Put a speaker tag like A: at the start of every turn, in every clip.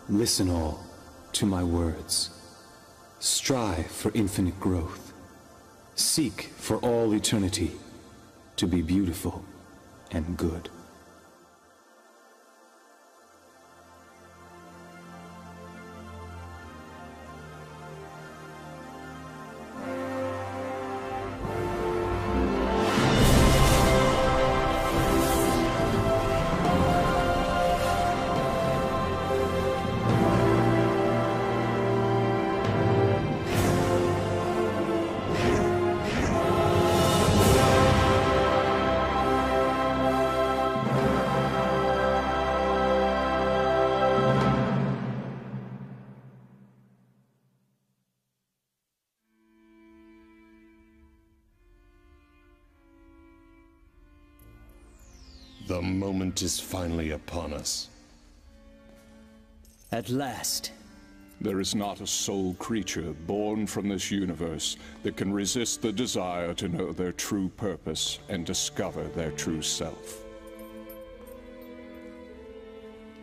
A: Listen all to my words. Strive for infinite growth. Seek for all eternity to be beautiful and good.
B: The moment is finally upon us.
C: At last.
D: There is not a soul creature born from this universe that can resist the desire to know their true purpose and discover their true self.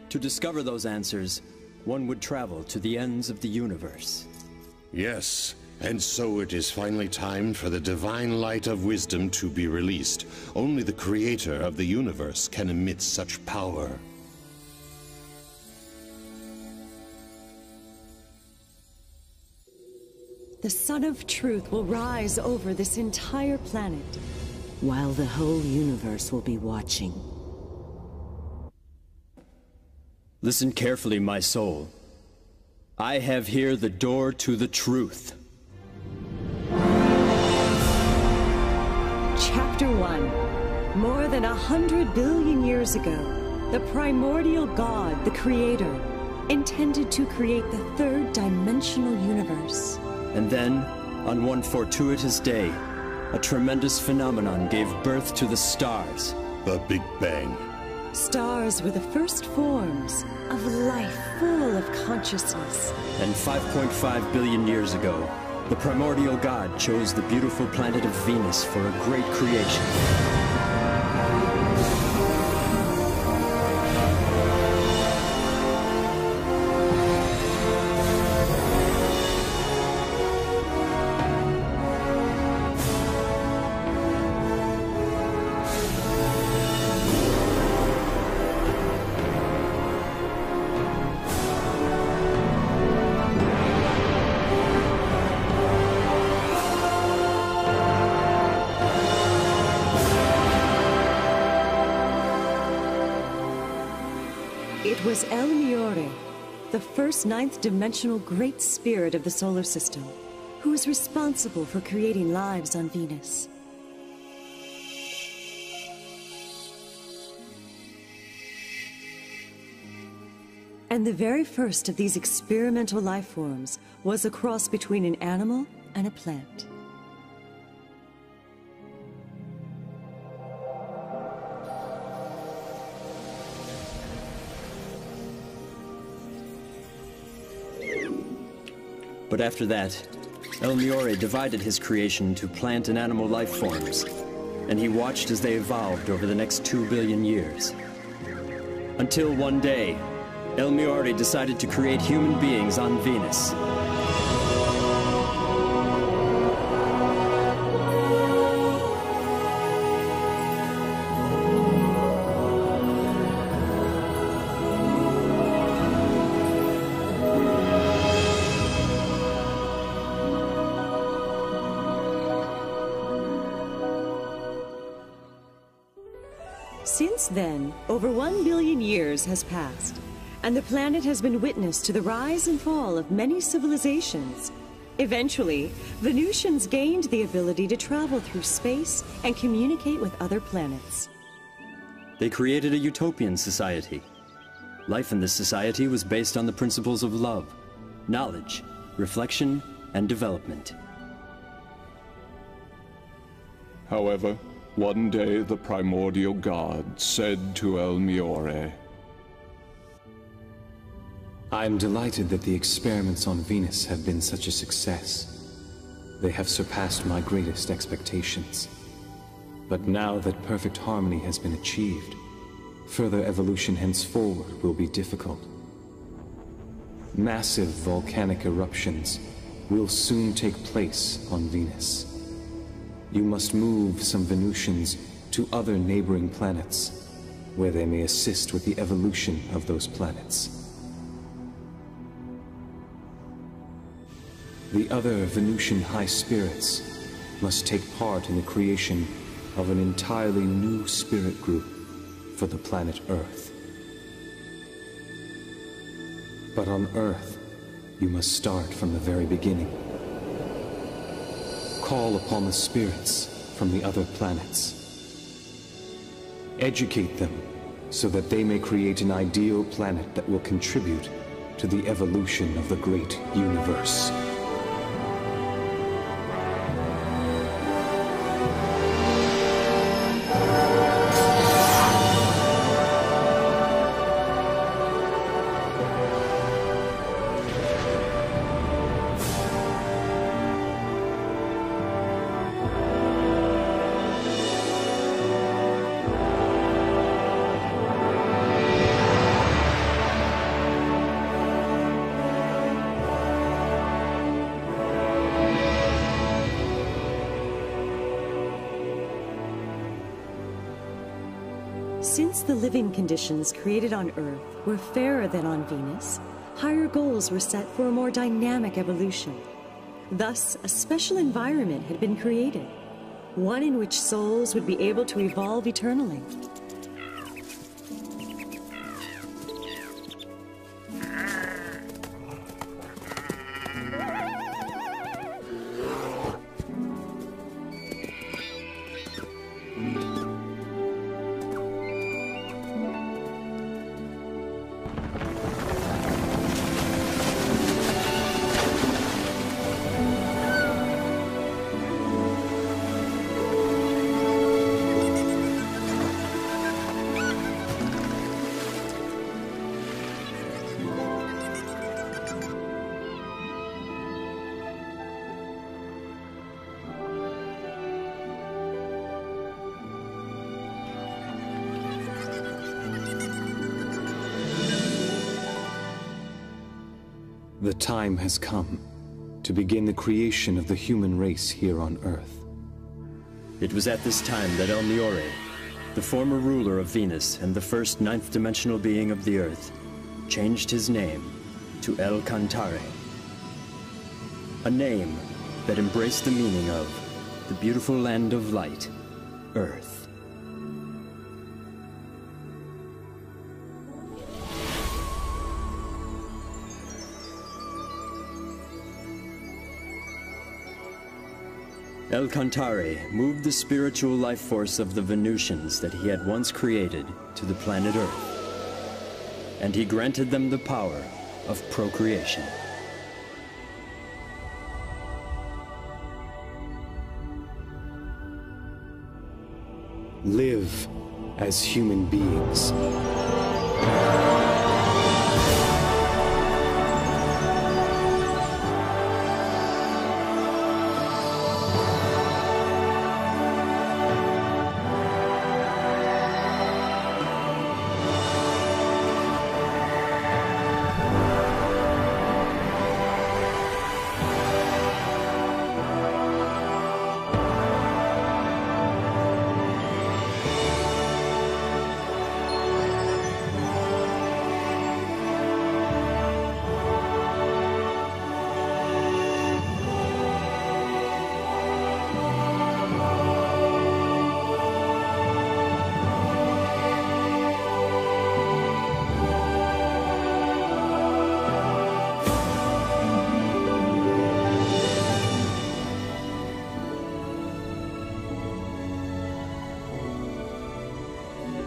C: To discover those answers, one would travel to the ends of the universe.
B: Yes, and so it is finally time for the divine light of wisdom to be released. Only the creator of the universe can emit such power.
E: The Sun of Truth will rise over this entire planet, while the whole universe will be watching.
C: Listen carefully, my soul. I have here the door to the truth.
E: Chapter 1. More than 100 billion years ago, the primordial God, the Creator, intended to create the third-dimensional universe.
C: And then, on one fortuitous day, a tremendous phenomenon gave birth to the stars.
B: The Big Bang.
E: Stars were the first forms of life full of consciousness.
C: And 5.5 billion years ago, the primordial God chose the beautiful planet of Venus for a great creation.
E: It was El Miore, the first ninth-dimensional great spirit of the solar system, who was responsible for creating lives on Venus. And the very first of these experimental life forms was a cross between an animal and a plant.
C: But after that, El Miore divided his creation into plant and animal life forms, and he watched as they evolved over the next 2 billion years. Until one day, El Miore decided to create human beings on Venus.
E: Since then, over 1 billion years has passed, and the planet has been witness to the rise and fall of many civilizations. Eventually, Venusians gained the ability to travel through space and communicate with other planets.
C: They created a utopian society. Life in this society was based on the principles of love, knowledge, reflection, and development.
D: However, one day the primordial God said to El Miore,
A: I am delighted that the experiments on Venus have been such a success. They have surpassed my greatest expectations. But now that perfect harmony has been achieved, further evolution henceforward will be difficult. Massive volcanic eruptions will soon take place on Venus. You must move some Venusians to other neighboring planets, where they may assist with the evolution of those planets. The other Venusian high spirits must take part in the creation of an entirely new spirit group for the planet Earth. But on Earth, you must start from the very beginning. Call upon the spirits from the other planets. Educate them so that they may create an ideal planet that will contribute to the evolution of the great universe.
E: Since the living conditions created on Earth were fairer than on Venus, higher goals were set for a more dynamic evolution. Thus, a special environment had been created, one in which souls would be able to evolve eternally.
A: The time has come to begin the creation of the human race here on Earth.
C: It was at this time that El Miore, the former ruler of Venus and the first ninth-dimensional being of the Earth, changed his name to El Cantare. A name that embraced the meaning of the beautiful land of light, Earth. El Cantare moved the spiritual life force of the Venusians that he had once created to the planet Earth, and he granted them the power of procreation.
A: Live as human beings.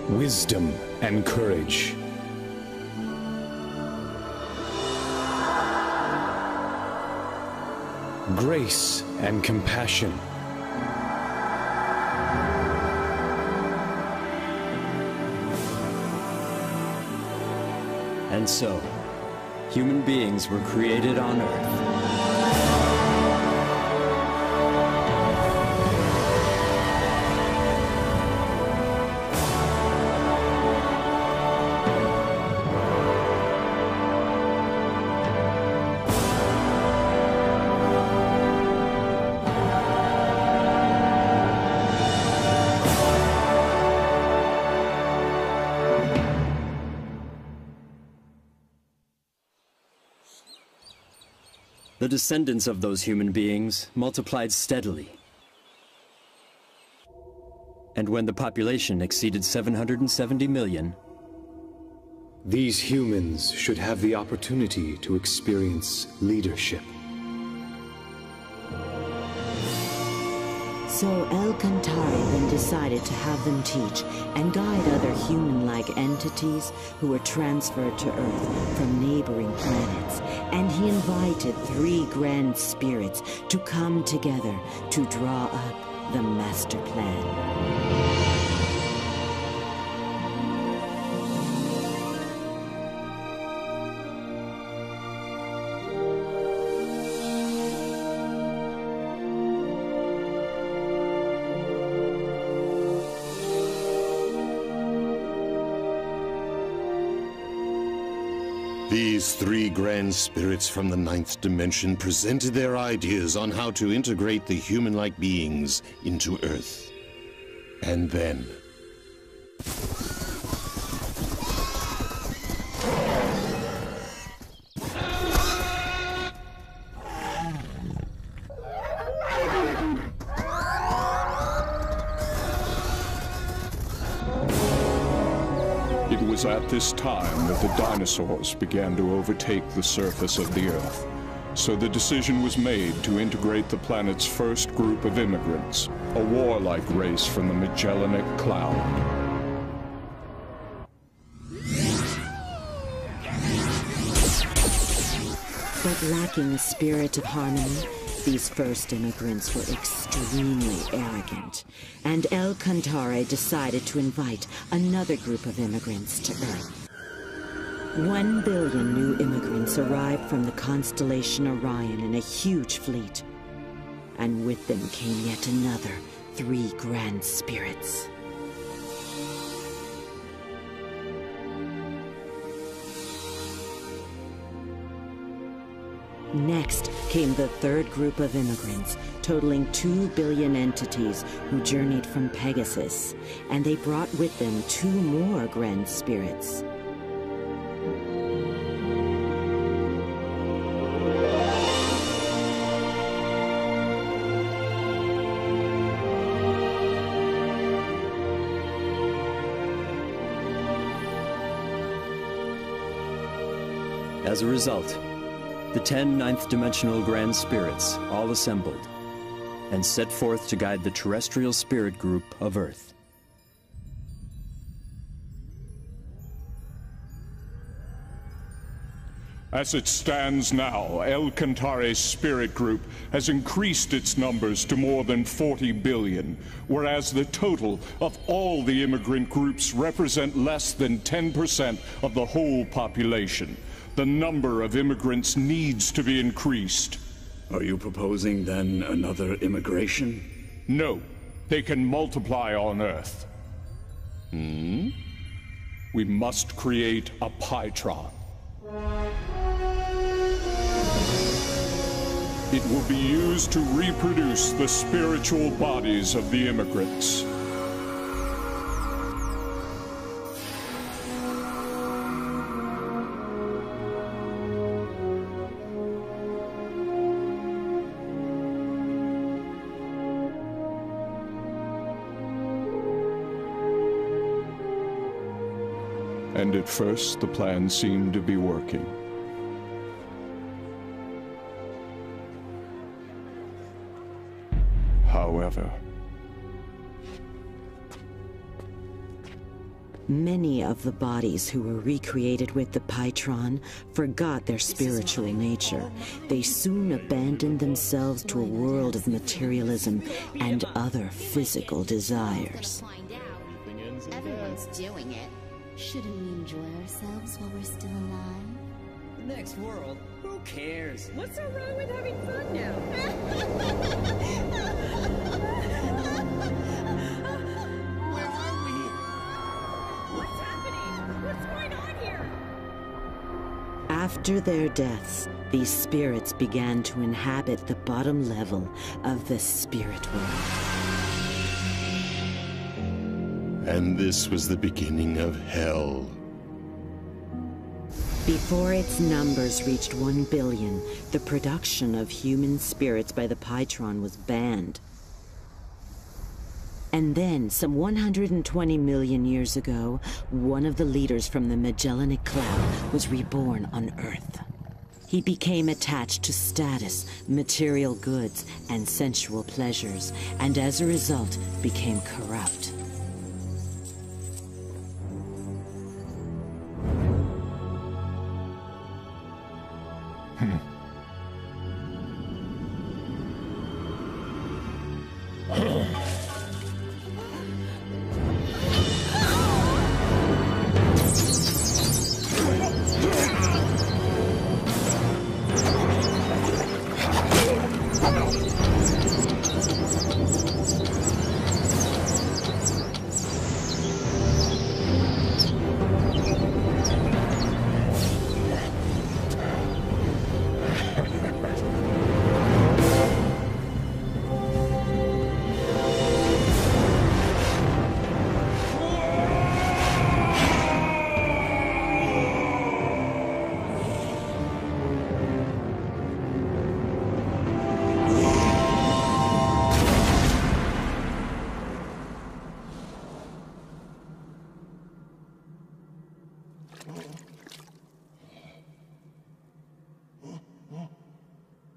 A: Wisdom and courage. Grace and compassion.
C: And so, human beings were created on Earth. The descendants of those human beings multiplied steadily. And when the population exceeded 770 million,
A: these humans should have the opportunity to experience leadership.
F: So El Cantari then decided to have them teach and guide other human-like entities who were transferred to Earth from neighboring planets. And he invited 3 grand spirits to come together to draw up the master plan.
B: These 3 grand spirits from the 9th dimension presented their ideas on how to integrate the human-like beings into Earth. And then...
D: It was at this time that the dinosaurs began to overtake the surface of the Earth. So the decision was made to integrate the planet's first group of immigrants, a warlike race from the Magellanic Cloud.
F: But lacking a spirit of harmony, these first immigrants were extremely arrogant, and El Cantare decided to invite another group of immigrants to Earth. 1 billion new immigrants arrived from the constellation Orion in a huge fleet, and with them came yet another 3 grand spirits. Next came the 3rd group of immigrants, totaling 2 billion entities who journeyed from Pegasus, and they brought with them 2 more grand spirits.
C: as a result, the 10 ninth-dimensional grand spirits all assembled and set forth to guide the terrestrial spirit group of Earth.
D: As it stands now, El Cantare's spirit group has increased its numbers to more than 40 billion, whereas the total of all the immigrant groups represent less than 10% of the whole population. The number of immigrants needs to be increased.
G: Are you proposing, then, another immigration?
D: No, they can multiply on Earth. We must create a Pytron. It will be used to reproduce the spiritual bodies of the immigrants. And at first, the plan seemed to be working. However,
F: many of the bodies who were recreated with the Pytron forgot their spiritual nature. They soon abandoned themselves to a world of materialism and other physical desires.
H: Everyone's doing it. Shouldn't we enjoy ourselves while we're still alive?
I: The next world? Who cares?
E: What's so wrong with having fun now?
I: Where are we?
E: What's happening? What's going on here?
F: After their deaths, these spirits began to inhabit the bottom level of the spirit world.
B: And this was the beginning of hell.
F: Before its numbers reached 1 billion, the production of human spirits by the Pytron was banned. And then, some 120 million years ago, one of the leaders from the Magellanic Cloud was reborn on Earth. He became attached to status, material goods, and sensual pleasures, and as a result, became corrupt.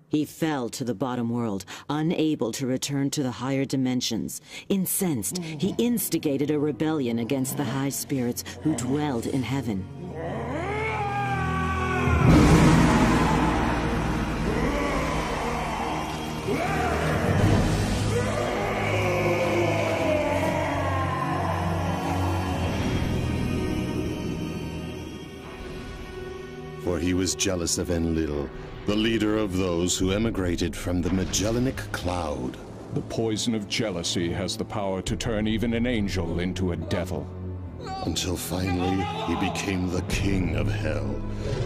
F: He fell to the bottom world, unable to return to the higher dimensions. Incensed, he instigated a rebellion against the high spirits who dwelled in heaven.
B: For he was jealous of Enlil, the leader of those who emigrated from the Magellanic Cloud.
D: The poison of jealousy has the power to turn even an angel into a devil.
B: Until finally, he became the king of hell,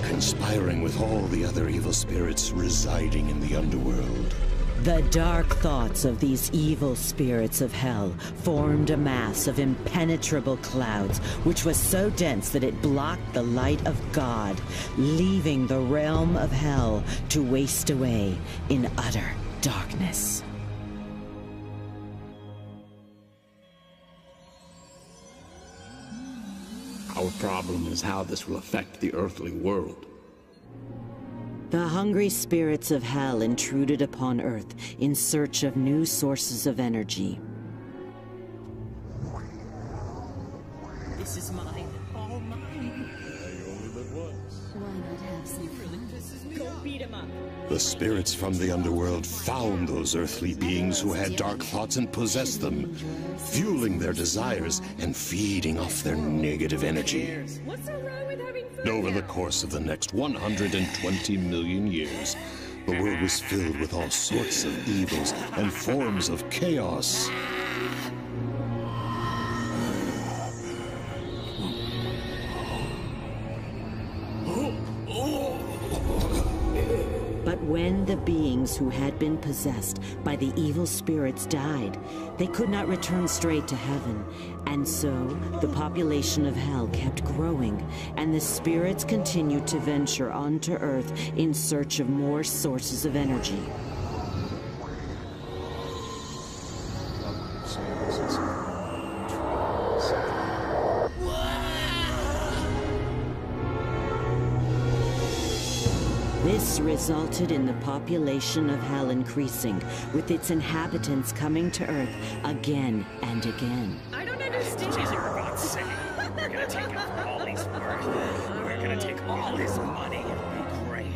B: conspiring with all the other evil spirits residing in the underworld.
F: The dark thoughts of these evil spirits of hell formed a mass of impenetrable clouds, which was so dense that it blocked the light of God, leaving the realm of hell to waste away in utter darkness.
G: Our problem is how this will affect the earthly world.
F: The hungry spirits of hell intruded upon Earth in search of new sources of energy.
I: This is mine. All mine.
H: Why not have some fun?
I: Go beat him up.
B: The spirits from the underworld found those earthly beings who had dark thoughts and possessed them, fueling their desires and feeding off their negative energy.
I: What's so wrong with having fun?
B: Over the course of the next 120 million years, the world was filled with all sorts of evils and forms of chaos.
F: But when the beings who had been possessed by the evil spirits died, they could not return straight to heaven. And so, the population of hell kept growing, and the spirits continued to venture onto Earth in search of more sources of energy. This resulted in the population of hell increasing, with its inhabitants coming to Earth again and again.
I: I don't understand.
J: Jesus, for God's sake. We're gonna take him for all he's worth. We're gonna take all his money. It'll be great.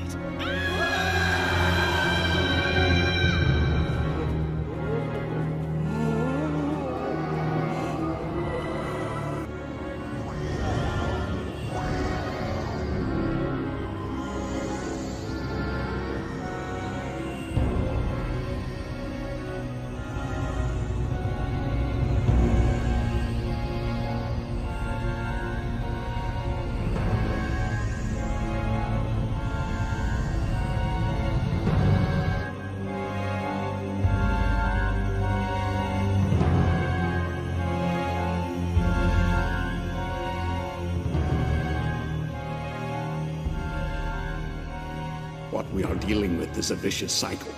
G: We are dealing with this a vicious cycle.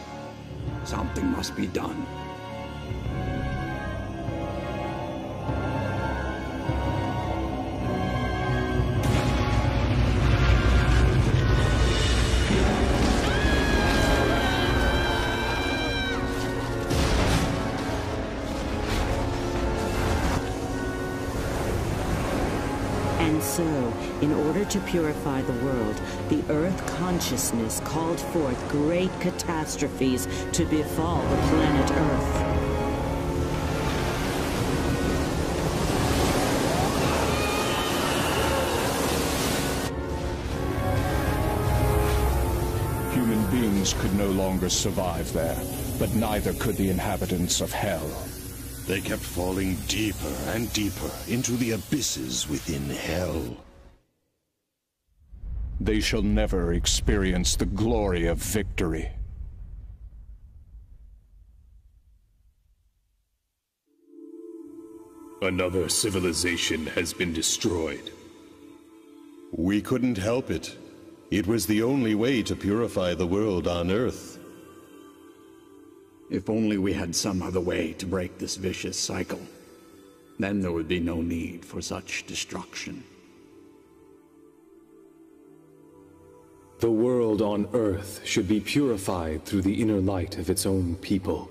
G: Something must be done.
F: And so, in order to purify the world, the Earth consciousness called forth great catastrophes to befall the planet Earth.
D: Human beings could no longer survive there, but neither could the inhabitants of Hell.
B: They kept falling deeper and deeper into the abysses within Hell.
D: They shall never experience the glory of victory.
K: Another civilization has been destroyed.
B: We couldn't help it. It was the only way to purify the world on Earth.
G: If only we had some other way to break this vicious cycle. Then there would be no need for such destruction.
A: The world on Earth should be purified through the inner light of its own people.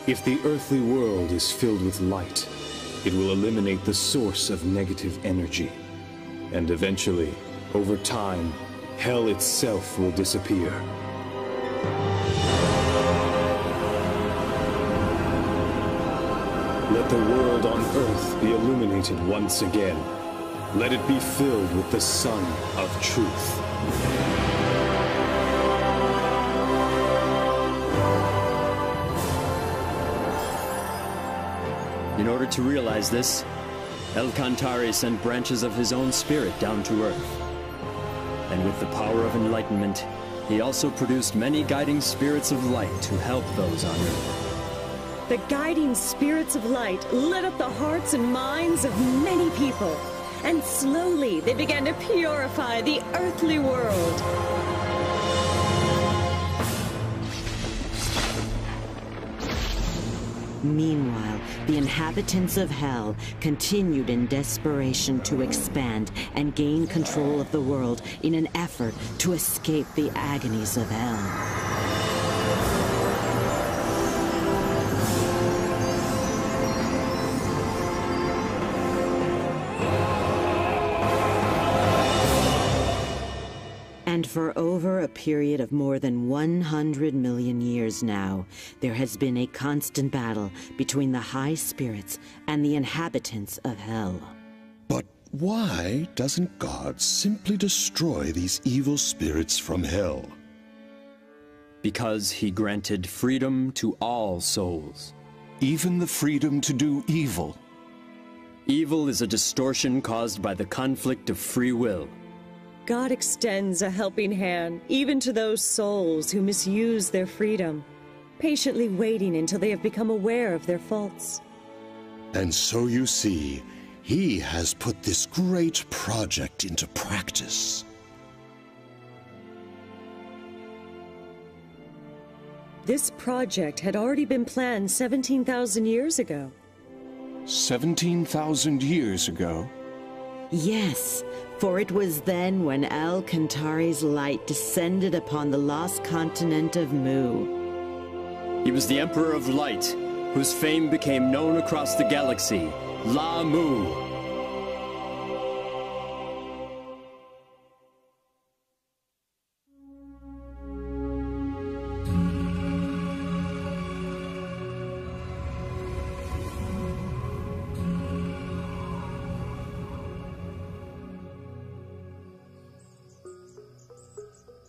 A: If the earthly world is filled with light, it will eliminate the source of negative energy. And eventually, over time, Hell itself will disappear. Let the world on Earth be illuminated once again. Let it be filled with the sun of truth.
C: In order to realize this, El Cantare sent branches of his own spirit down to Earth. And with the power of enlightenment, he also produced many guiding spirits of light to help those on Earth.
E: The guiding spirits of light lit up the hearts and minds of many people, and slowly they began to purify the earthly world.
F: Meanwhile, the inhabitants of Hell continued in desperation to expand and gain control of the world in an effort to escape the agonies of Hell. And for over a period of more than 100 million years now, there has been a constant battle between the high spirits and the inhabitants of Hell.
B: But why doesn't God simply destroy these evil spirits from Hell?
C: Because he granted freedom to all souls.
D: Even the freedom to do evil.
C: Evil is a distortion caused by the conflict of free will.
E: God extends a helping hand even to those souls who misuse their freedom, patiently waiting until they have become aware of their faults.
B: And so you see, he has put this great project into practice.
E: This project had already been planned 17,000 years ago.
D: 17,000 years ago?
F: Yes, for it was then when El Cantare's light descended upon the lost continent of Mu.
C: He was the Emperor of Light, whose fame became known across the galaxy, La Mu.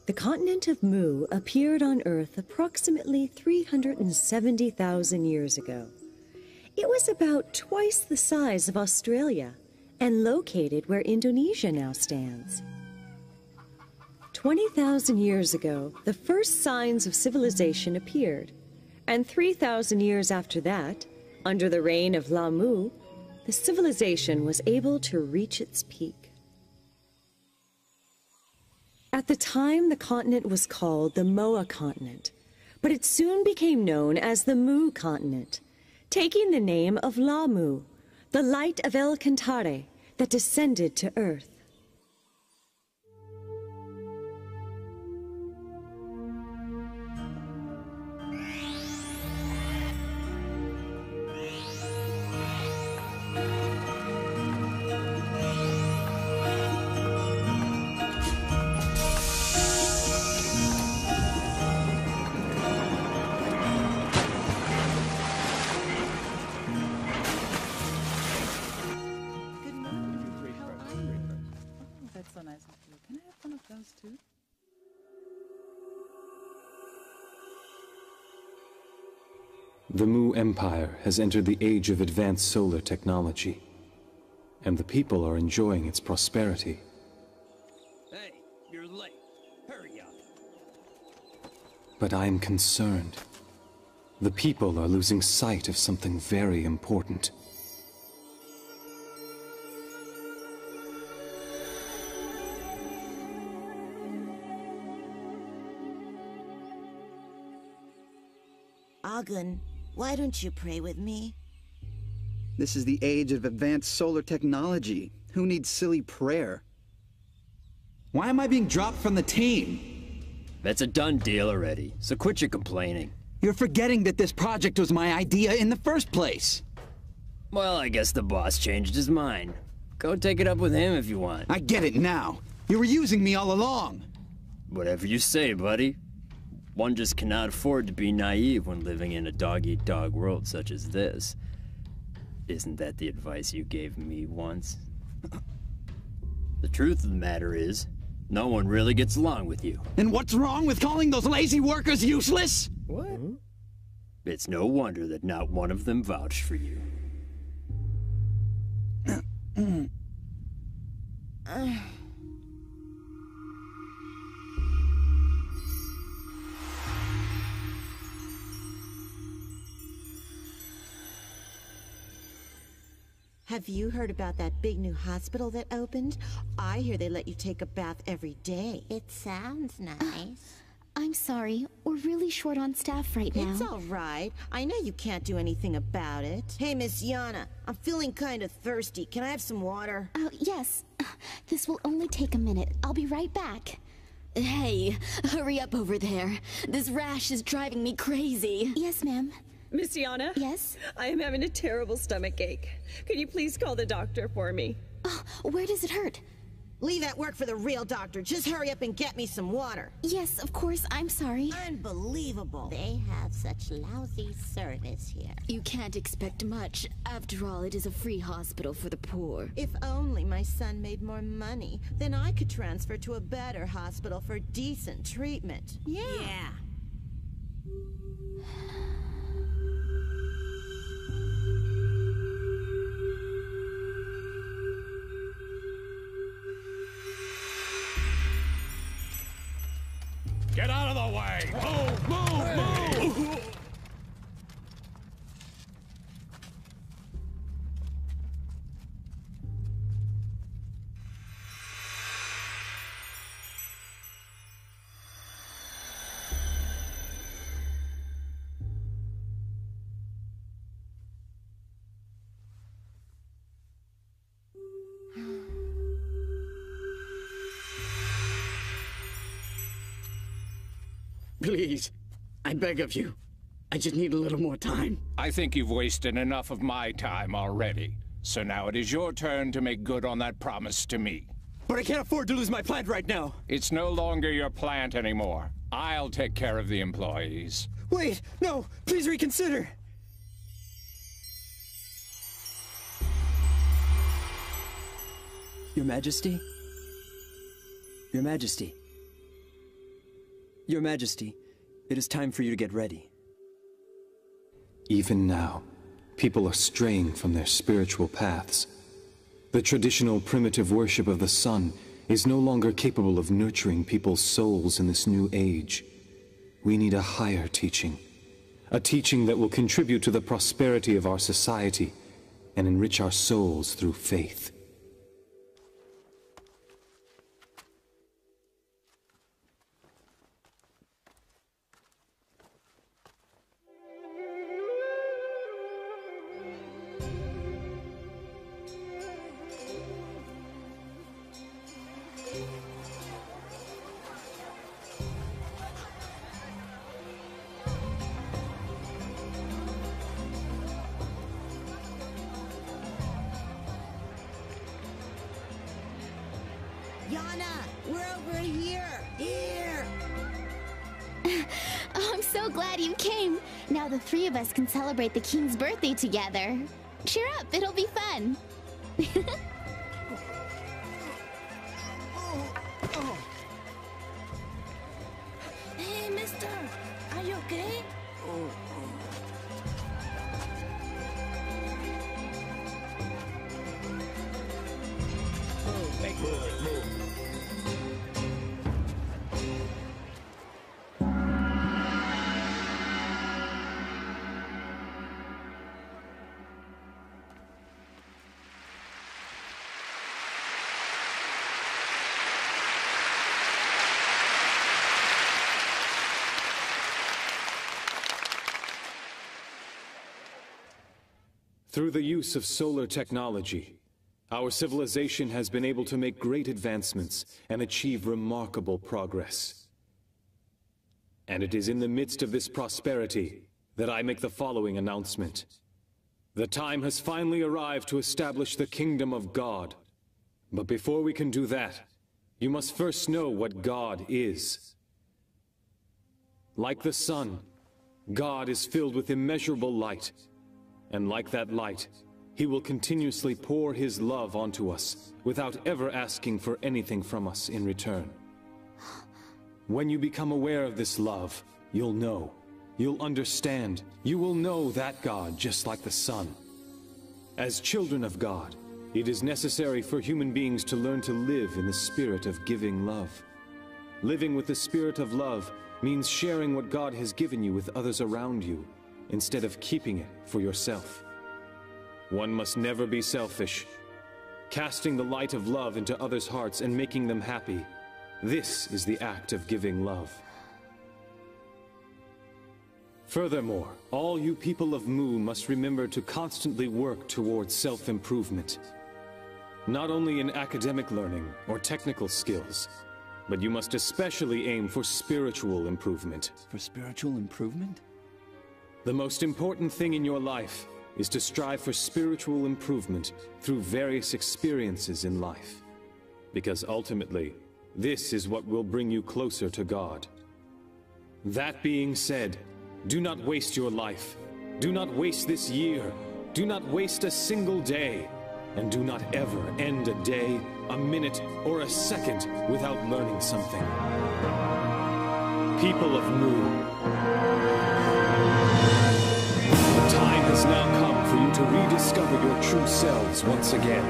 E: The continent of Mu appeared on Earth approximately 370,000 years ago. It was about twice the size of Australia and located where Indonesia now stands. 20,000 years ago, the first signs of civilization appeared, and 3,000 years after that, Under the reign of Lamu, the civilization was able to reach its peak. At the time, the continent was called the Moa continent, but it soon became known as the Mu continent, taking the name of Lamu, the light of El Cantare that descended to Earth.
A: The Mu Empire has entered the age of advanced solar technology, and the people are enjoying its prosperity.
C: Hey, you're late. Hurry up.
A: But I am concerned. The people are losing sight of something very important.
L: Agun, why don't you pray with me?
M: This is the age of advanced solar technology. Who needs silly prayer? Why am I being dropped from the team?
C: That's a done deal already, so quit your complaining.
M: You're forgetting that this project was my idea in the first place.
C: Well, I guess the boss changed his mind. Go take it up with him if you want.
M: I get it now. You were using me all along.
C: Whatever you say, buddy. One just cannot afford to be naive when living in a dog-eat-dog world such as this. Isn't that the advice you gave me once? The truth of the matter is, no one really gets along with you.
M: And what's wrong with calling those lazy workers useless?
C: What? It's no wonder that not one of them vouched for you.
L: Have you heard about that big new hospital that opened? I hear they let you take a bath every day.
H: It sounds nice. I'm sorry, we're really short on staff right now.
L: It's all right. I know you can't do anything about it. Hey, Miss Yana, I'm feeling kind of thirsty. Can I have some water?
H: Yes. This will only take a minute. I'll be right back. Hey, hurry up over there. This rash is driving me crazy. Yes, ma'am.
E: Miss Yana?
H: Yes?
E: I am having a terrible stomach ache. Could you please call the doctor for me?
H: Oh, where does it hurt?
L: Leave that work for the real doctor. Just hurry up and get me some water.
H: Yes, of course. I'm sorry.
L: Unbelievable.
H: They have such lousy service here. You can't expect much. After all, it is a free hospital for the poor.
L: If only my son made more money, then I could transfer to a better hospital for decent treatment. Yeah.
J: Get out of the way! Move! Move! Move!
G: Please, I beg of you. I just need a little more time.
D: I think you've wasted enough of my time already. So now it is your turn to make good on that promise to me.
N: But I can't afford to lose my plant right now.
D: It's no longer your plant anymore. I'll take care of the employees.
N: Wait, no, please reconsider.
C: Your Majesty? Your Majesty. Your Majesty, it is time for you to get ready.
A: Even now, people are straying from their spiritual paths. The traditional primitive worship of the sun is no longer capable of nurturing people's souls in this new age. We need a higher teaching, a teaching that will contribute to the prosperity of our society and enrich our souls through faith.
L: Yana, we're over here! Here!
H: Oh, I'm so glad you came. Now the three of us can celebrate the king's birthday together. Cheer up, it'll be fun.
L: Hey, mister! Are you okay?
A: Through the use of solar technology, our civilization has been able to make great advancements and achieve remarkable progress. And it is in the midst of this prosperity that I make the following announcement. The time has finally arrived to establish the kingdom of God. But before we can do that, you must first know what God is. Like the sun, God is filled with immeasurable light. And like that light, He will continuously pour His love onto us without ever asking for anything from us in return. When you become aware of this love, you'll know, you'll understand, you will know that God just like the sun. As children of God, it is necessary for human beings to learn to live in the spirit of giving love. Living with the spirit of love means sharing what God has given you with others around you, instead of keeping it for yourself. One must never be selfish. Casting the light of love into others' hearts and making them happy, this is the act of giving love. Furthermore, all you people of Mu must remember to constantly work towards self-improvement. Not only in academic learning or technical skills, but you must especially aim for spiritual improvement.
M: For spiritual improvement?
A: The most important thing in your life is to strive for spiritual improvement through various experiences in life. Because ultimately, this is what will bring you closer to God. That being said, do not waste your life. Do not waste this year. Do not waste a single day. And do not ever end a day, a minute, or a second without learning something. People of Mu, the time has now come for you to rediscover your true selves once again.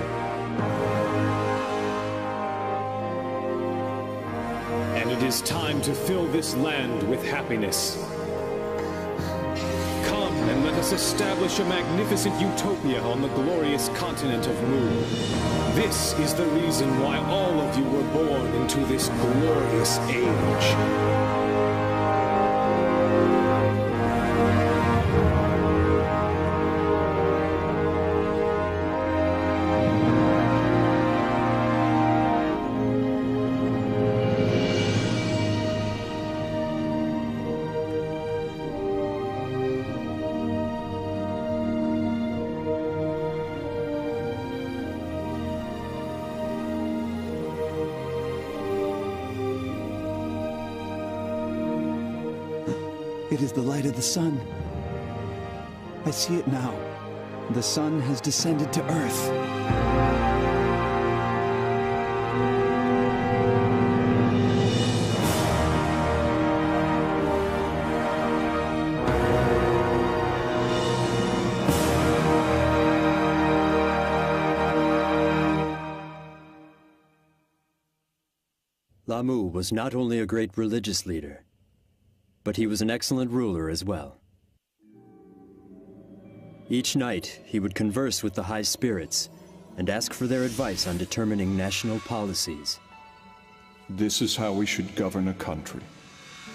A: And it is time to fill this land with happiness. Come and let us establish a magnificent utopia on the glorious continent of Mu. This is the reason why all of you were born into this glorious age.
M: It is the light of the sun. I see it now. The sun has descended to Earth.
C: Lamu was not only a great religious leader, but he was an excellent ruler as well. Each night, he would converse with the high spirits and ask for their advice on determining national policies.
D: This is how we should govern a country.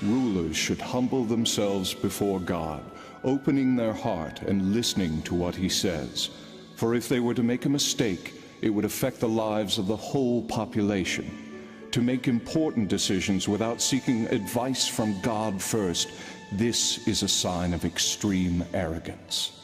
D: Rulers should humble themselves before God, opening their heart and listening to what he says. For if they were to make a mistake, it would affect the lives of the whole population. To make important decisions without seeking advice from God first, this is a sign of extreme arrogance.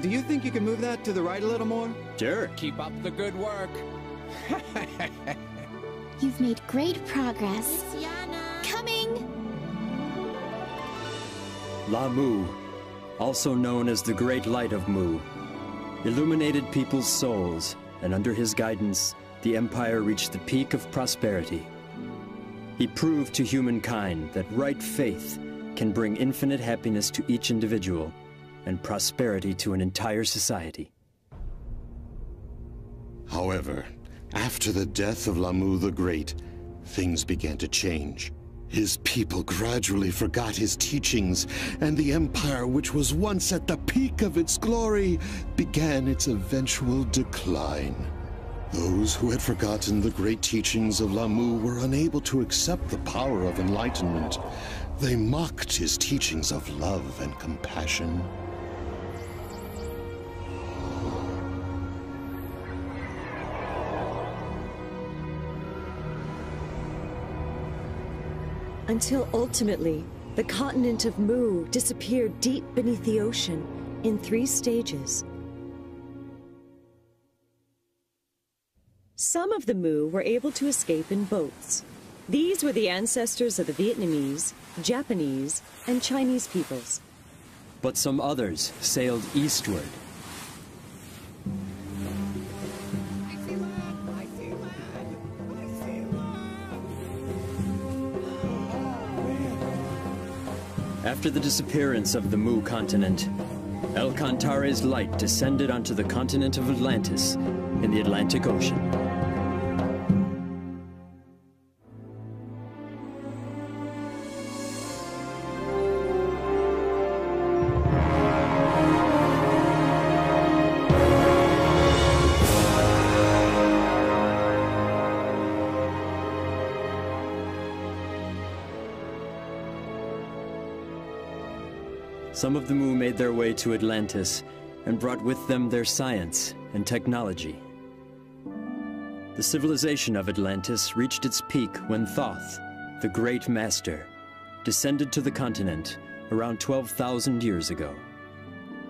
M: Do you think you can move that to the right a little more?
C: Sure.
O: Keep up the good work.
H: You've made great progress. Coming!
C: La Mu, also known as the Great Light of Mu, illuminated people's souls, and under his guidance, the Empire reached the peak of prosperity. He proved to humankind that right faith can bring infinite happiness to each individual and prosperity to an entire society.
B: However, after the death of La Mu the Great, things began to change. His people gradually forgot his teachings, and the Empire, which was once at the peak of its glory, began its eventual decline. Those who had forgotten the great teachings of La Mu were unable to accept the power of enlightenment. They mocked his teachings of love and compassion.
E: Until ultimately, the continent of Mu disappeared deep beneath the ocean in 3 stages. Some of the Mu were able to escape in boats. These were the ancestors of the Vietnamese, Japanese, and Chinese peoples.
C: But some others sailed eastward. After the disappearance of the Mu continent, El Cantare's light descended onto the continent of Atlantis in the Atlantic Ocean. Some of the Mu made their way to Atlantis and brought with them their science and technology. The civilization of Atlantis reached its peak when Thoth, the Great Master, descended to the continent around 12,000 years ago.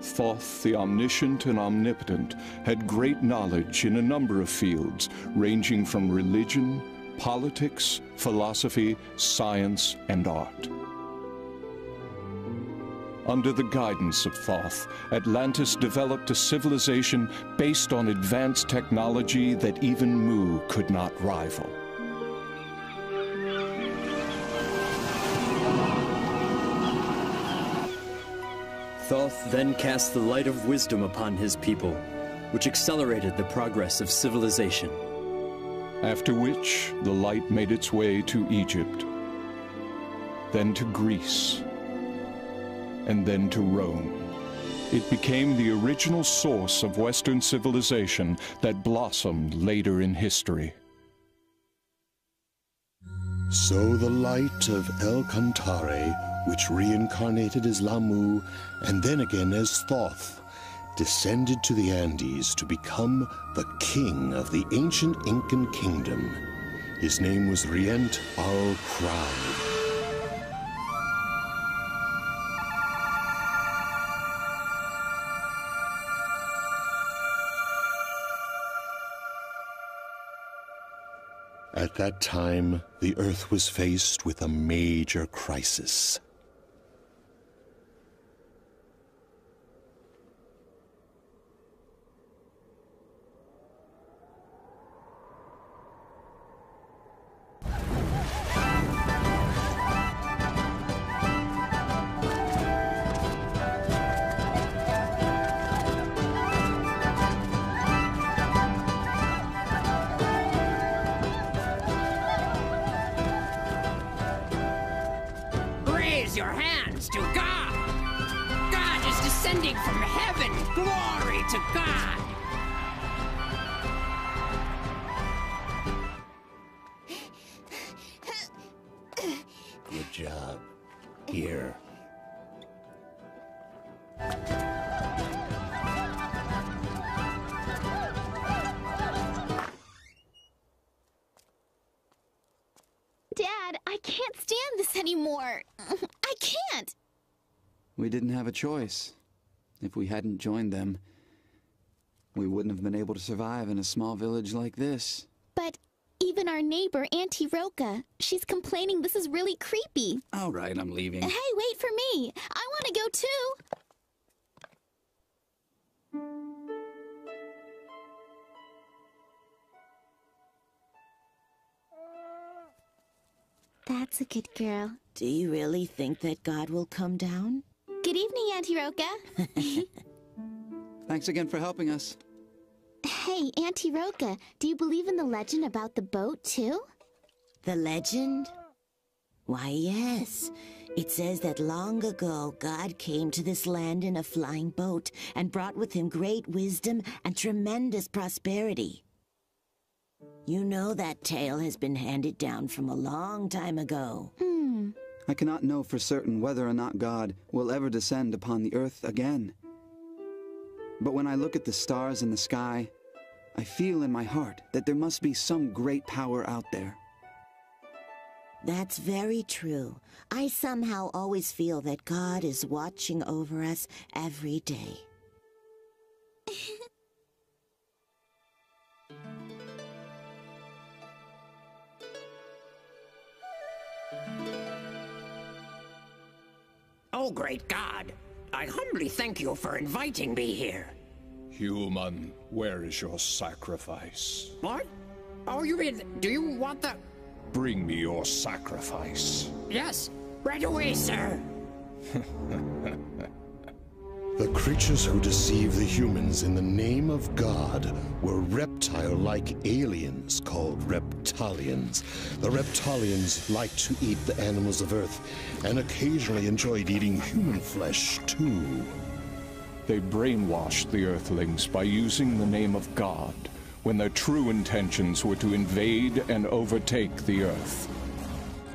D: Thoth, the omniscient and omnipotent, had great knowledge in a number of fields, ranging from religion, politics, philosophy, science, and art. Under the guidance of Thoth, Atlantis developed a civilization based on advanced technology that even Mu could not rival.
C: Thoth then cast the light of wisdom upon his people, which accelerated the progress of civilization.
D: After which, the light made its way to Egypt, then to Greece, and then to Rome. It became the original source of Western civilization that blossomed later in history.
B: So the light of El Cantare, which reincarnated as Lamu and then again as Thoth, descended to the Andes to become the king of the ancient Incan kingdom. His name was Rient al-Crowd. At that time, the Earth was faced with a major crisis.
I: Raise your hands to God! God is descending from heaven! Glory to God!
J: Good job. Here.
H: Dad, I can't stand this anymore. I can't.
M: We didn't have a choice. If we hadn't joined them, we wouldn't have been able to survive in a small village like this.
H: But even our neighbor, Auntie Roca, she's complaining this is really creepy.
M: All right, I'm leaving.
H: Hey, wait for me. I want to go too. That's a good girl.
L: Do you really think that God will come down?
H: Good evening, Auntie Roca.
M: Thanks again for helping us.
H: Hey, Auntie Roca, do you believe in the legend about the boat, too?
L: The legend? Why, yes. It says that long ago, God came to this land in a flying boat and brought with him great wisdom and tremendous prosperity. You know that tale has been handed down from a long time ago.
M: I cannot know for certain whether or not God will ever descend upon the earth again. But when I look at the stars in the sky, I feel in my heart that there must be some great power out there.
L: That's very true. I somehow always feel that God is watching over us every day.
I: Oh, great God! I humbly thank you for inviting me here.
D: Human, where is your sacrifice?
I: What? Oh, you mean, do you want the...
D: Bring me your sacrifice.
I: Yes, right away, sir.
B: The creatures who deceive the humans in the name of God were reptile-like aliens called reptilians. The reptilians liked to eat the animals of Earth and occasionally enjoyed eating human flesh, too.
D: They brainwashed the Earthlings by using the name of God, when their true intentions were to invade and overtake the Earth.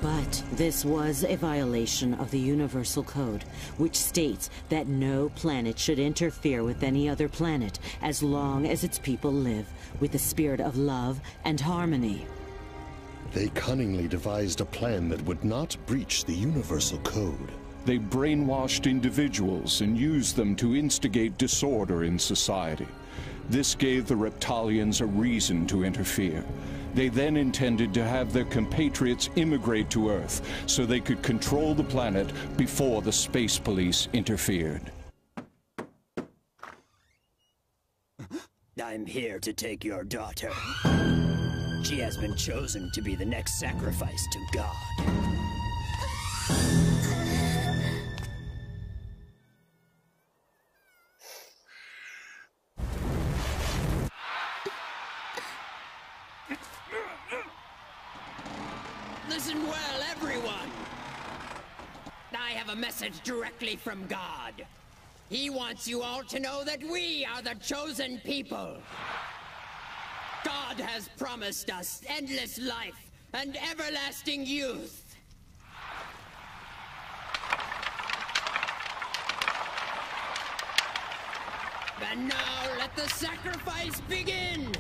F: But this was a violation of the Universal Code, which states that no planet should interfere with any other planet as long as its people live with a spirit of love and harmony.
B: They cunningly devised a plan that would not breach the Universal Code.
D: They brainwashed individuals and used them to instigate disorder in society. This gave the Reptilians a reason to interfere. They then intended to have their compatriots immigrate to Earth so they could control the planet before the space police interfered.
C: I'm here to take your daughter. She has been chosen to be the next sacrifice to God.
I: Listen well, everyone. I have a message directly from God. He wants you all to know that we are the chosen people. God has promised us endless life and everlasting youth. And now let the sacrifice begin!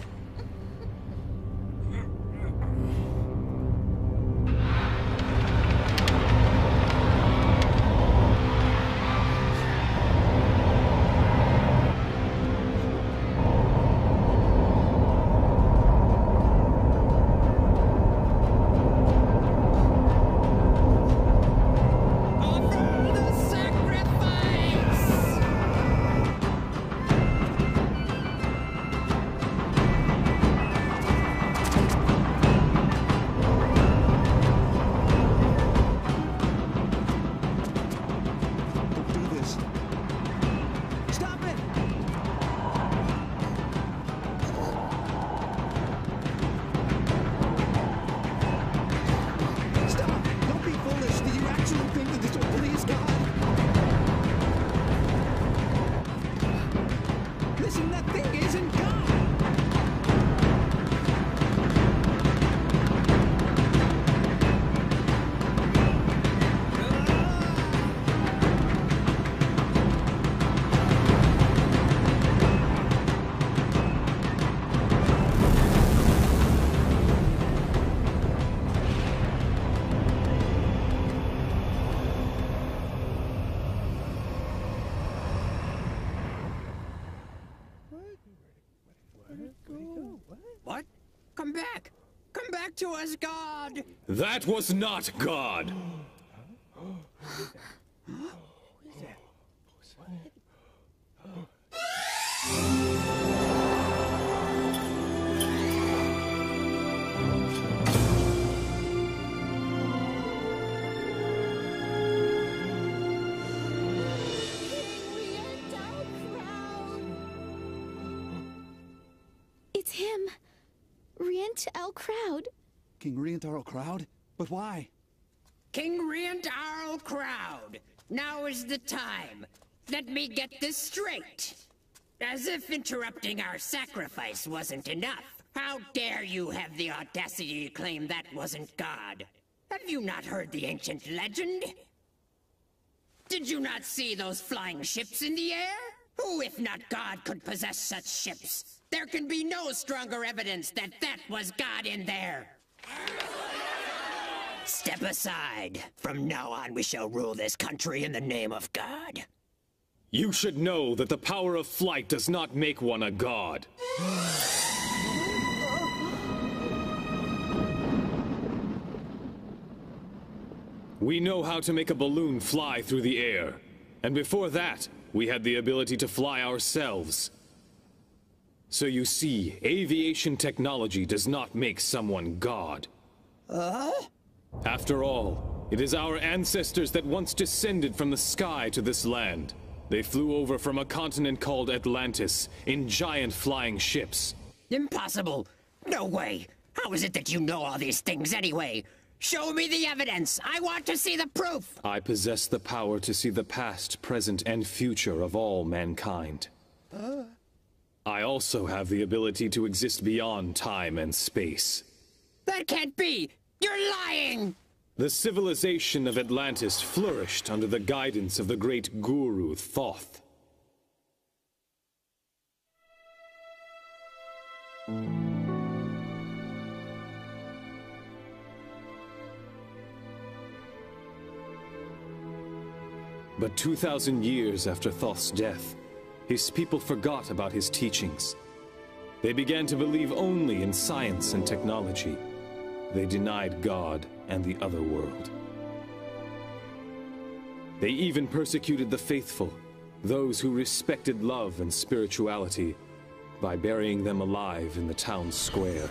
I: What? Come back! Come back to us, God!
K: That was not God!
H: It's him. Rient El Crowd.
M: King Rient El Crowd? But why?
I: King Rient El Crowd! Now is the time. Let me get this straight. As if interrupting our sacrifice wasn't enough. How dare you have the audacity to claim that wasn't God? Have you not heard the ancient legend? Did you not see those flying ships in the air? Who, if not God, could possess such ships? There can be no stronger evidence that that was God in there. Step aside. From now on, we shall rule this country in the name of God.
K: You should know that the power of flight does not make one a god. We know how to make a balloon fly through the air. And before that, we had the ability to fly ourselves. So you see, aviation technology does not make someone God. After all, it is our ancestors that once descended from the sky to this land. They flew over from a continent called Atlantis in giant flying ships.
I: Impossible! No way! How is it that you know all these things anyway? Show me the evidence! I want to see the proof!
K: I possess the power to see the past, present, and future of all mankind. I also have the ability to exist beyond time and space.
I: That can't be! You're lying!
K: The civilization of Atlantis flourished under the guidance of the great guru Thoth. But 2,000 years after Thoth's death, his people forgot about his teachings. They began to believe only in science and technology. They denied God and the other world. They even persecuted the faithful, those who respected love and spirituality, by burying them alive in the town square.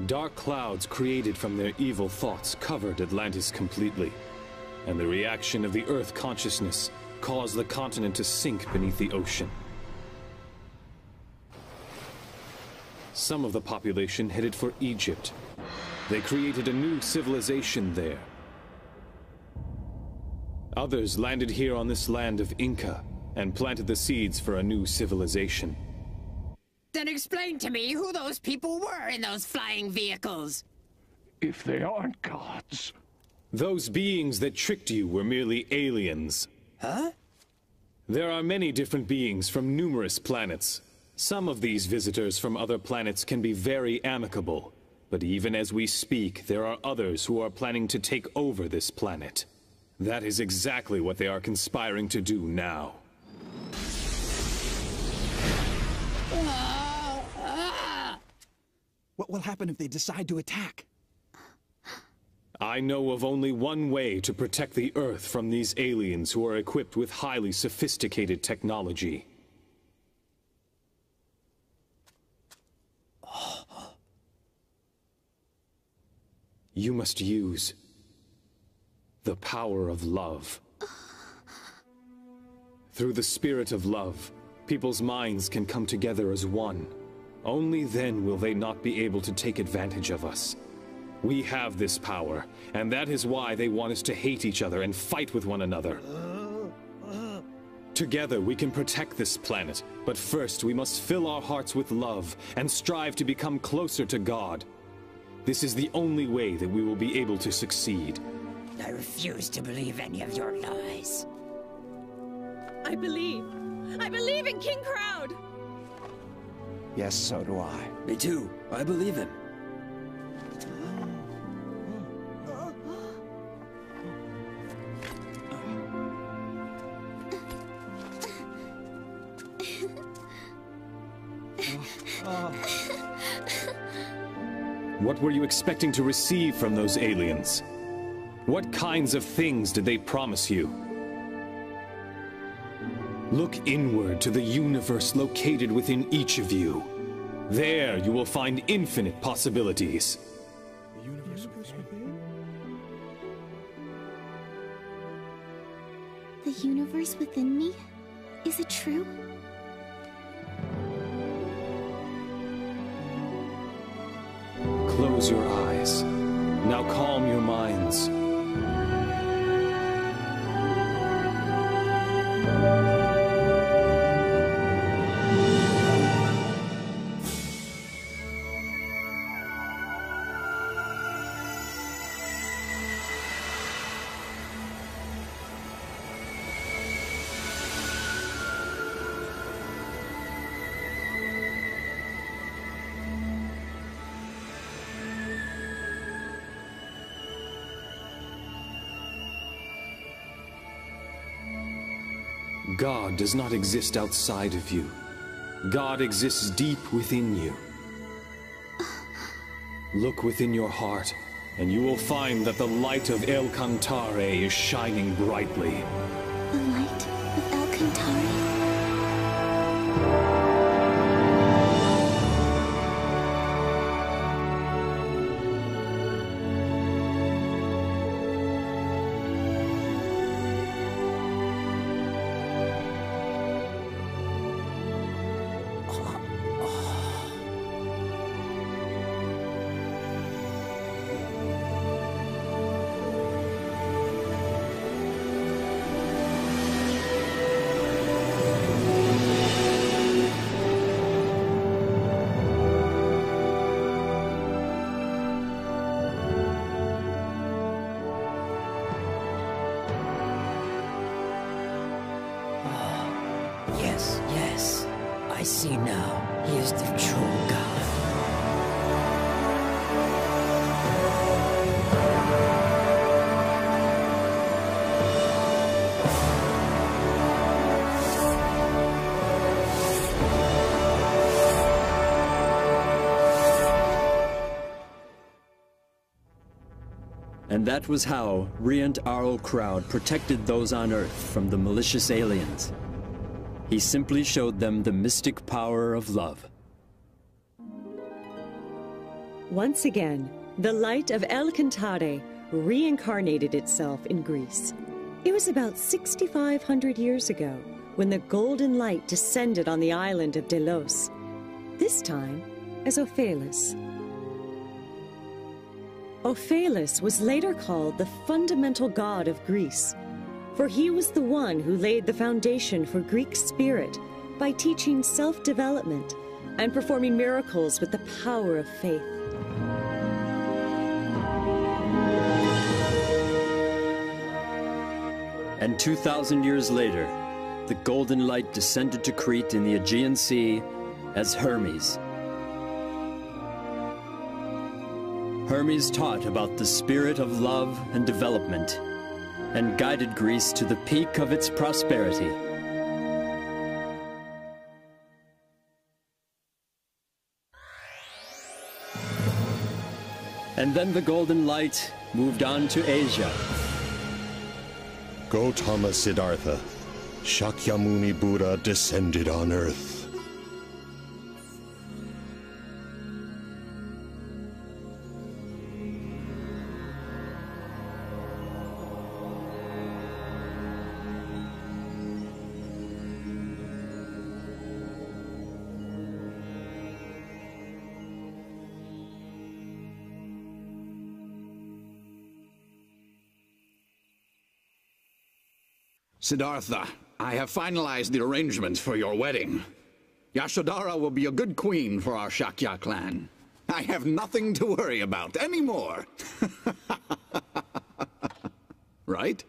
K: Dark clouds created from their evil thoughts covered Atlantis completely, and the reaction of the Earth consciousness caused the continent to sink beneath the ocean. Some of the population headed for Egypt. They created a new civilization there. Others landed here on this land of Inca and planted the seeds for a new civilization.
I: Then explain to me who those people were in those flying vehicles.
D: If they aren't gods.
K: Those beings that tricked you were merely aliens.
I: Huh?
K: There are many different beings from numerous planets. Some of these visitors from other planets can be very amicable, but even as we speak, there are others who are planning to take over this planet. That is exactly what they are conspiring to do now.
O: What will happen if they decide to attack?
K: I know of only one way to protect the Earth from these aliens who are equipped with highly sophisticated technology. You must use the power of love. Through the spirit of love, people's minds can come together as one. Only then will they not be able to take advantage of us. We have this power, and that is why they want us to hate each other and fight with one another. Together we can protect this planet, but first we must fill our hearts with love and strive to become closer to God. This is the only way that we will be able to succeed.
I: I refuse to believe any of your lies.
E: I believe in King Crowd!
O: Yes, so do I.
C: Me too. I believe him.
K: What were you expecting to receive from those aliens? What kinds of things did they promise you? Look inward to the universe located within each of you. There you will find infinite possibilities.
H: The universe within me? Is it true?
K: Close your eyes. Now calm your minds. God does not exist outside of you. God exists deep within you. Look within your heart, and you will find that the light of El Cantare is shining brightly.
H: The light of El Cantare?
I: Yes, I see now. He is the true God.
C: And that was how Riant Arl Crowd protected those on Earth from the malicious aliens. He simply showed them the mystic power of love.
E: Once again, the light of El Cantare reincarnated itself in Greece. It was about 6,500 years ago when the golden light descended on the island of Delos, this time as Ophelis. Ophelis was later called the fundamental god of Greece, for he was the one who laid the foundation for Greek spirit by teaching self-development and performing miracles with the power of faith.
C: And 2,000 years later, the golden light descended to Crete in the Aegean Sea as Hermes. Hermes taught about the spirit of love and development, and guided Greece to the peak of its prosperity. And then the golden light moved on to Asia.
B: Gautama Siddhartha, Shakyamuni Buddha descended on Earth.
G: Siddhartha, I have finalized the arrangements for your wedding. Yashodhara will be a good queen for our Shakya clan. I have nothing to worry about anymore. Right?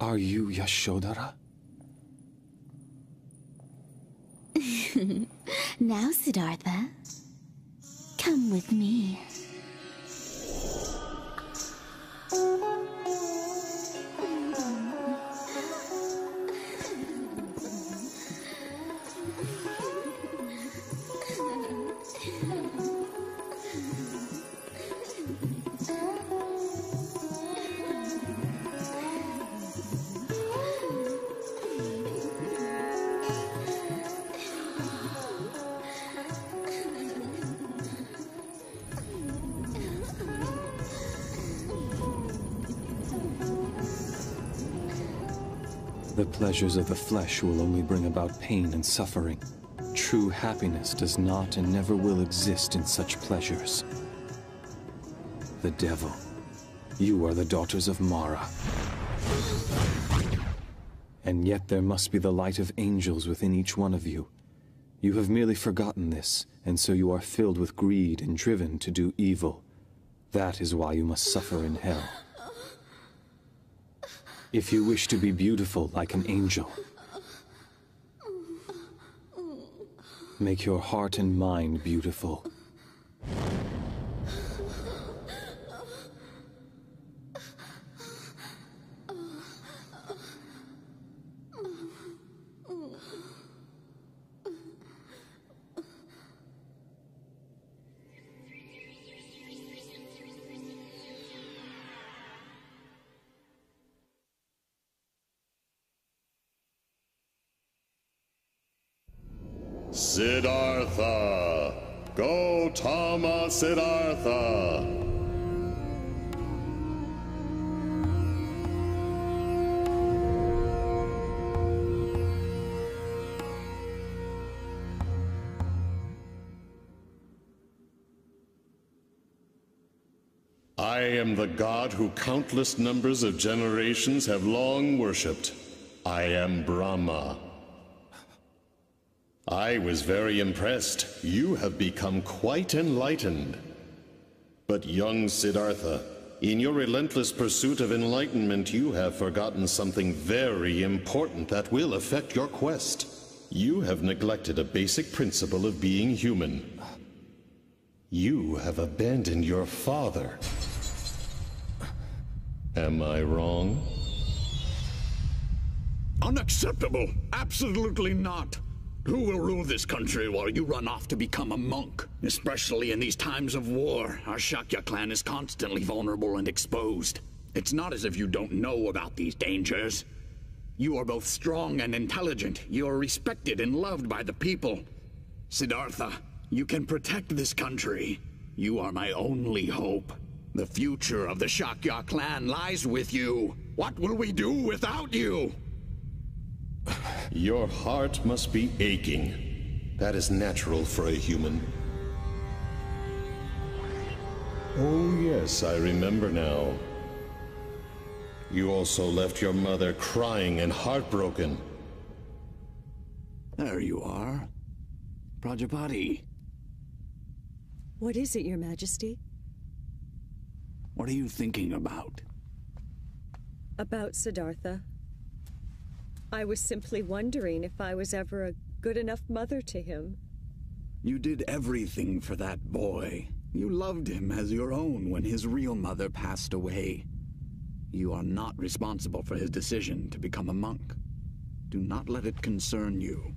A: Are you Yashodhara?
H: Now, Siddhartha, come with me.
A: The pleasures of the flesh will only bring about pain and suffering. True happiness does not and never will exist in such pleasures. The devil. You are the daughters of Mara. And yet there must be the light of angels within each one of you. You have merely forgotten this, and so you are filled with greed and driven to do evil. That is why you must suffer in hell. If you wish to be beautiful like an angel, make your heart and mind beautiful.
B: Siddhartha! Gautama Siddhartha! I am the god who countless numbers of generations have long worshipped. I am Brahma. I was very impressed. You have become quite enlightened. But young Siddhartha, in your relentless pursuit of enlightenment, you have forgotten something very important that will affect your quest. You have neglected a basic principle of being human. You have abandoned your father. Am I wrong?
G: Unacceptable! Absolutely not! Who will rule this country while you run off to become a monk? Especially in these times of war, our Shakya clan is constantly vulnerable and exposed. It's not as if you don't know about these dangers. You are both strong and intelligent. You are respected and loved by the people. Siddhartha, you can protect this country. You are my only hope. The future of the Shakya clan lies with you. What will we do without you?
B: Your heart must be aching. That is natural for a human. Oh yes, I remember now. You also left your mother crying and heartbroken.
G: There you are. Prajapati.
E: What is it, Your Majesty?
G: What are you thinking about?
E: About Siddhartha. I was simply wondering if I was ever a good enough mother to him.
G: You did everything for that boy. You loved him as your own when his real mother passed away. You are not responsible for his decision to become a monk. Do not let it concern you.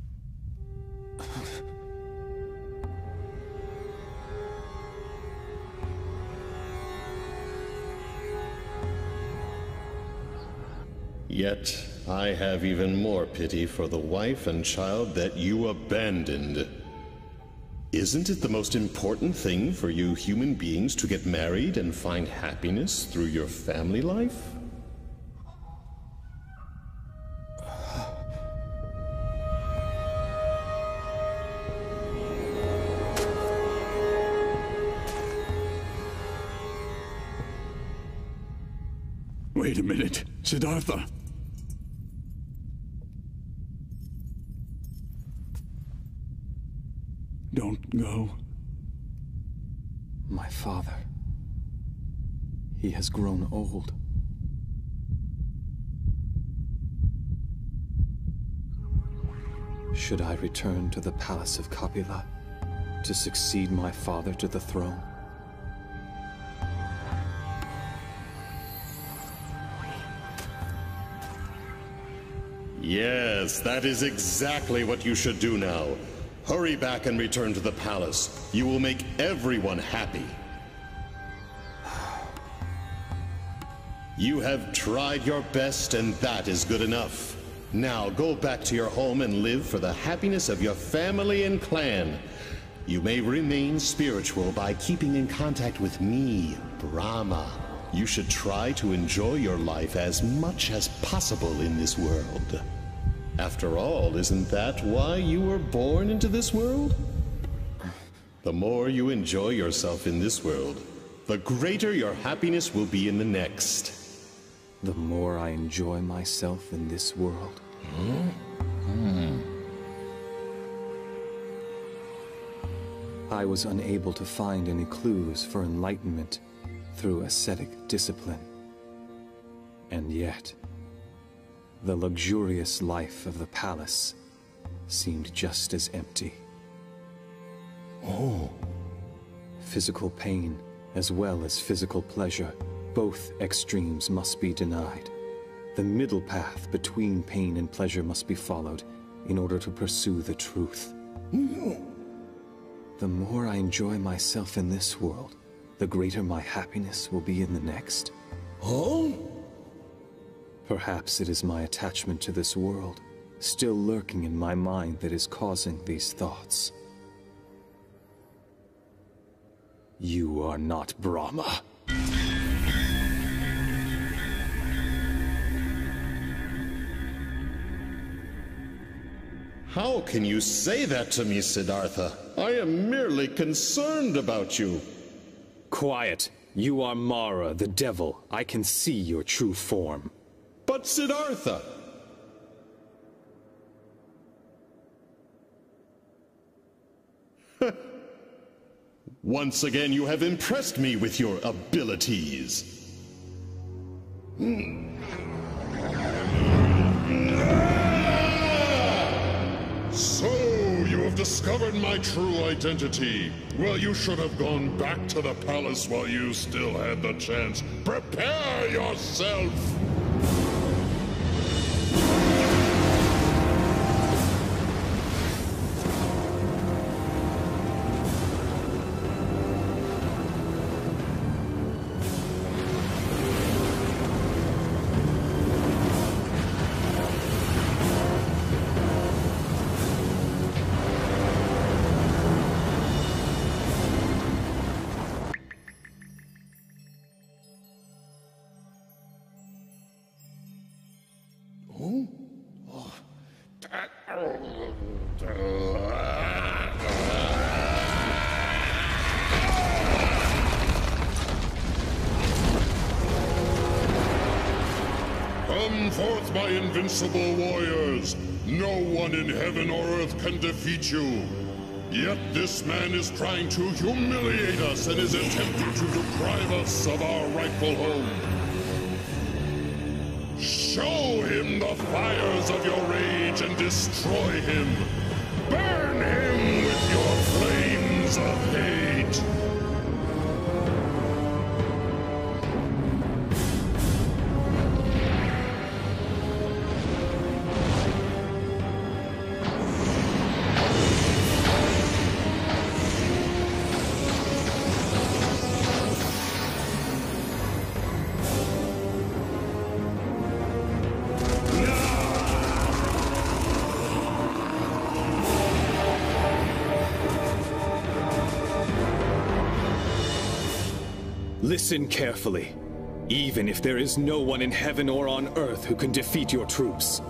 B: Yet, I have even more pity for the wife and child that you abandoned. Isn't it the most important thing for you human beings to get married and find happiness through your family life?
G: Wait a minute, Siddhartha. Don't go.
A: My father. He has grown old. Should I return to the palace of Kapila to succeed my father to the throne?
B: Yes, that is exactly what you should do now. Hurry back and return to the palace. You will make everyone happy. You have tried your best, and that is good enough. Now go back to your home and live for the happiness of your family and clan. You may remain spiritual by keeping in contact with me, Brahma. You should try to enjoy your life as much as possible in this world. After all, isn't that why you were born into this world? The more you enjoy yourself in this world, the greater your happiness will be in the next.
A: The more I enjoy myself in this world. I was unable to find any clues for enlightenment through ascetic discipline. And yet, the luxurious life of the palace seemed just as empty.
B: Oh.
A: Physical pain, as well as physical pleasure, both extremes must be denied. The middle path between pain and pleasure must be followed in order to pursue the truth. The more I enjoy myself in this world, the greater my happiness will be in the next.
B: Oh?
A: Perhaps it is my attachment to this world, still lurking in my mind, that is causing these thoughts. You are not Brahma.
B: How can you say that to me, Siddhartha? I am merely concerned about you.
K: Quiet. You are Mara, the devil. I can see your true form.
B: But Siddhartha! Once again, you have impressed me with your abilities.
P: So, you have discovered my true identity. Well, you should have gone back to the palace while you still had the chance. Prepare yourself! Come forth, my invincible warriors! No one in heaven or earth can defeat you! Yet this man is trying to humiliate us and is attempting to deprive us of our rightful home. Show him the fires of your rage and destroy him! Burn him with your flames of hate!
K: Listen carefully. Even if there is no one in heaven or on earth who can defeat your troops,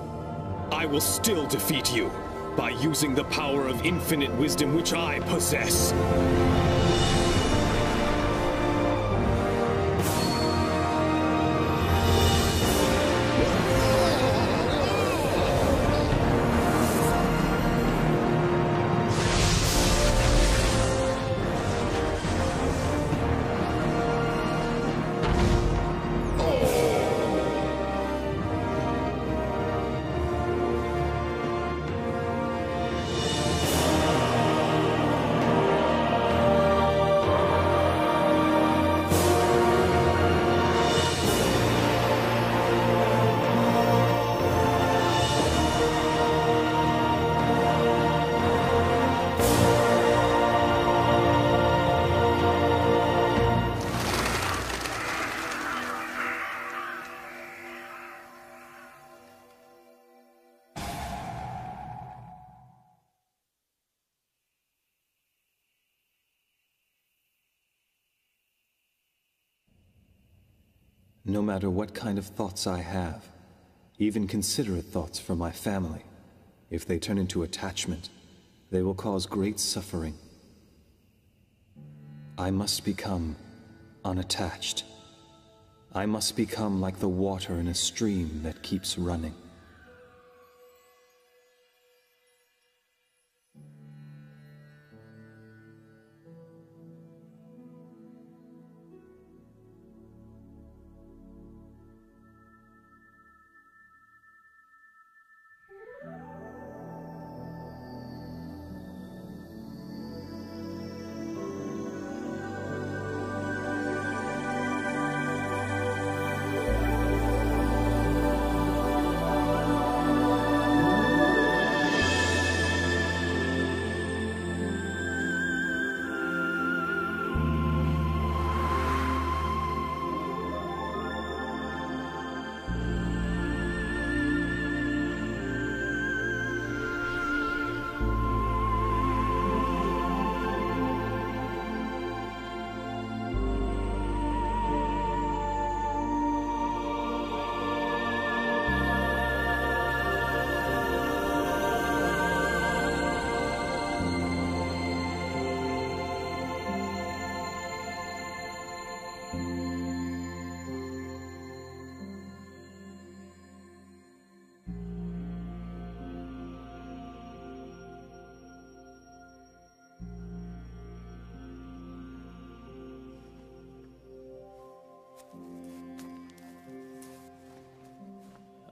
K: I will still defeat you by using the power of infinite wisdom which I possess.
A: No matter what kind of thoughts I have, even considerate thoughts for my family, if they turn into attachment, they will cause great suffering. I must become unattached. I must become like the water in a stream that keeps running.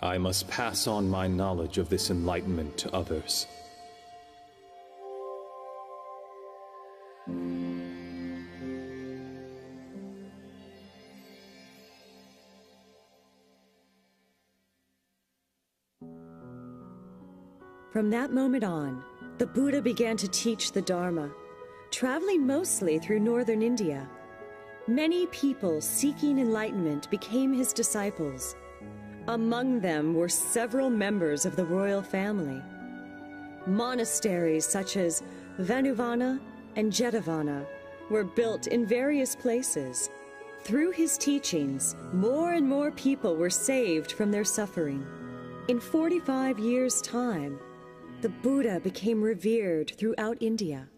K: I must pass on my knowledge of this enlightenment to others.
E: From that moment on, the Buddha began to teach the Dharma, traveling mostly through northern India. Many people seeking enlightenment became his disciples. Among them were several members of the royal family. Monasteries such as Vanuvana and Jetavana were built in various places. Through his teachings, more and more people were saved from their suffering. In 45 years' time, the Buddha became revered throughout India.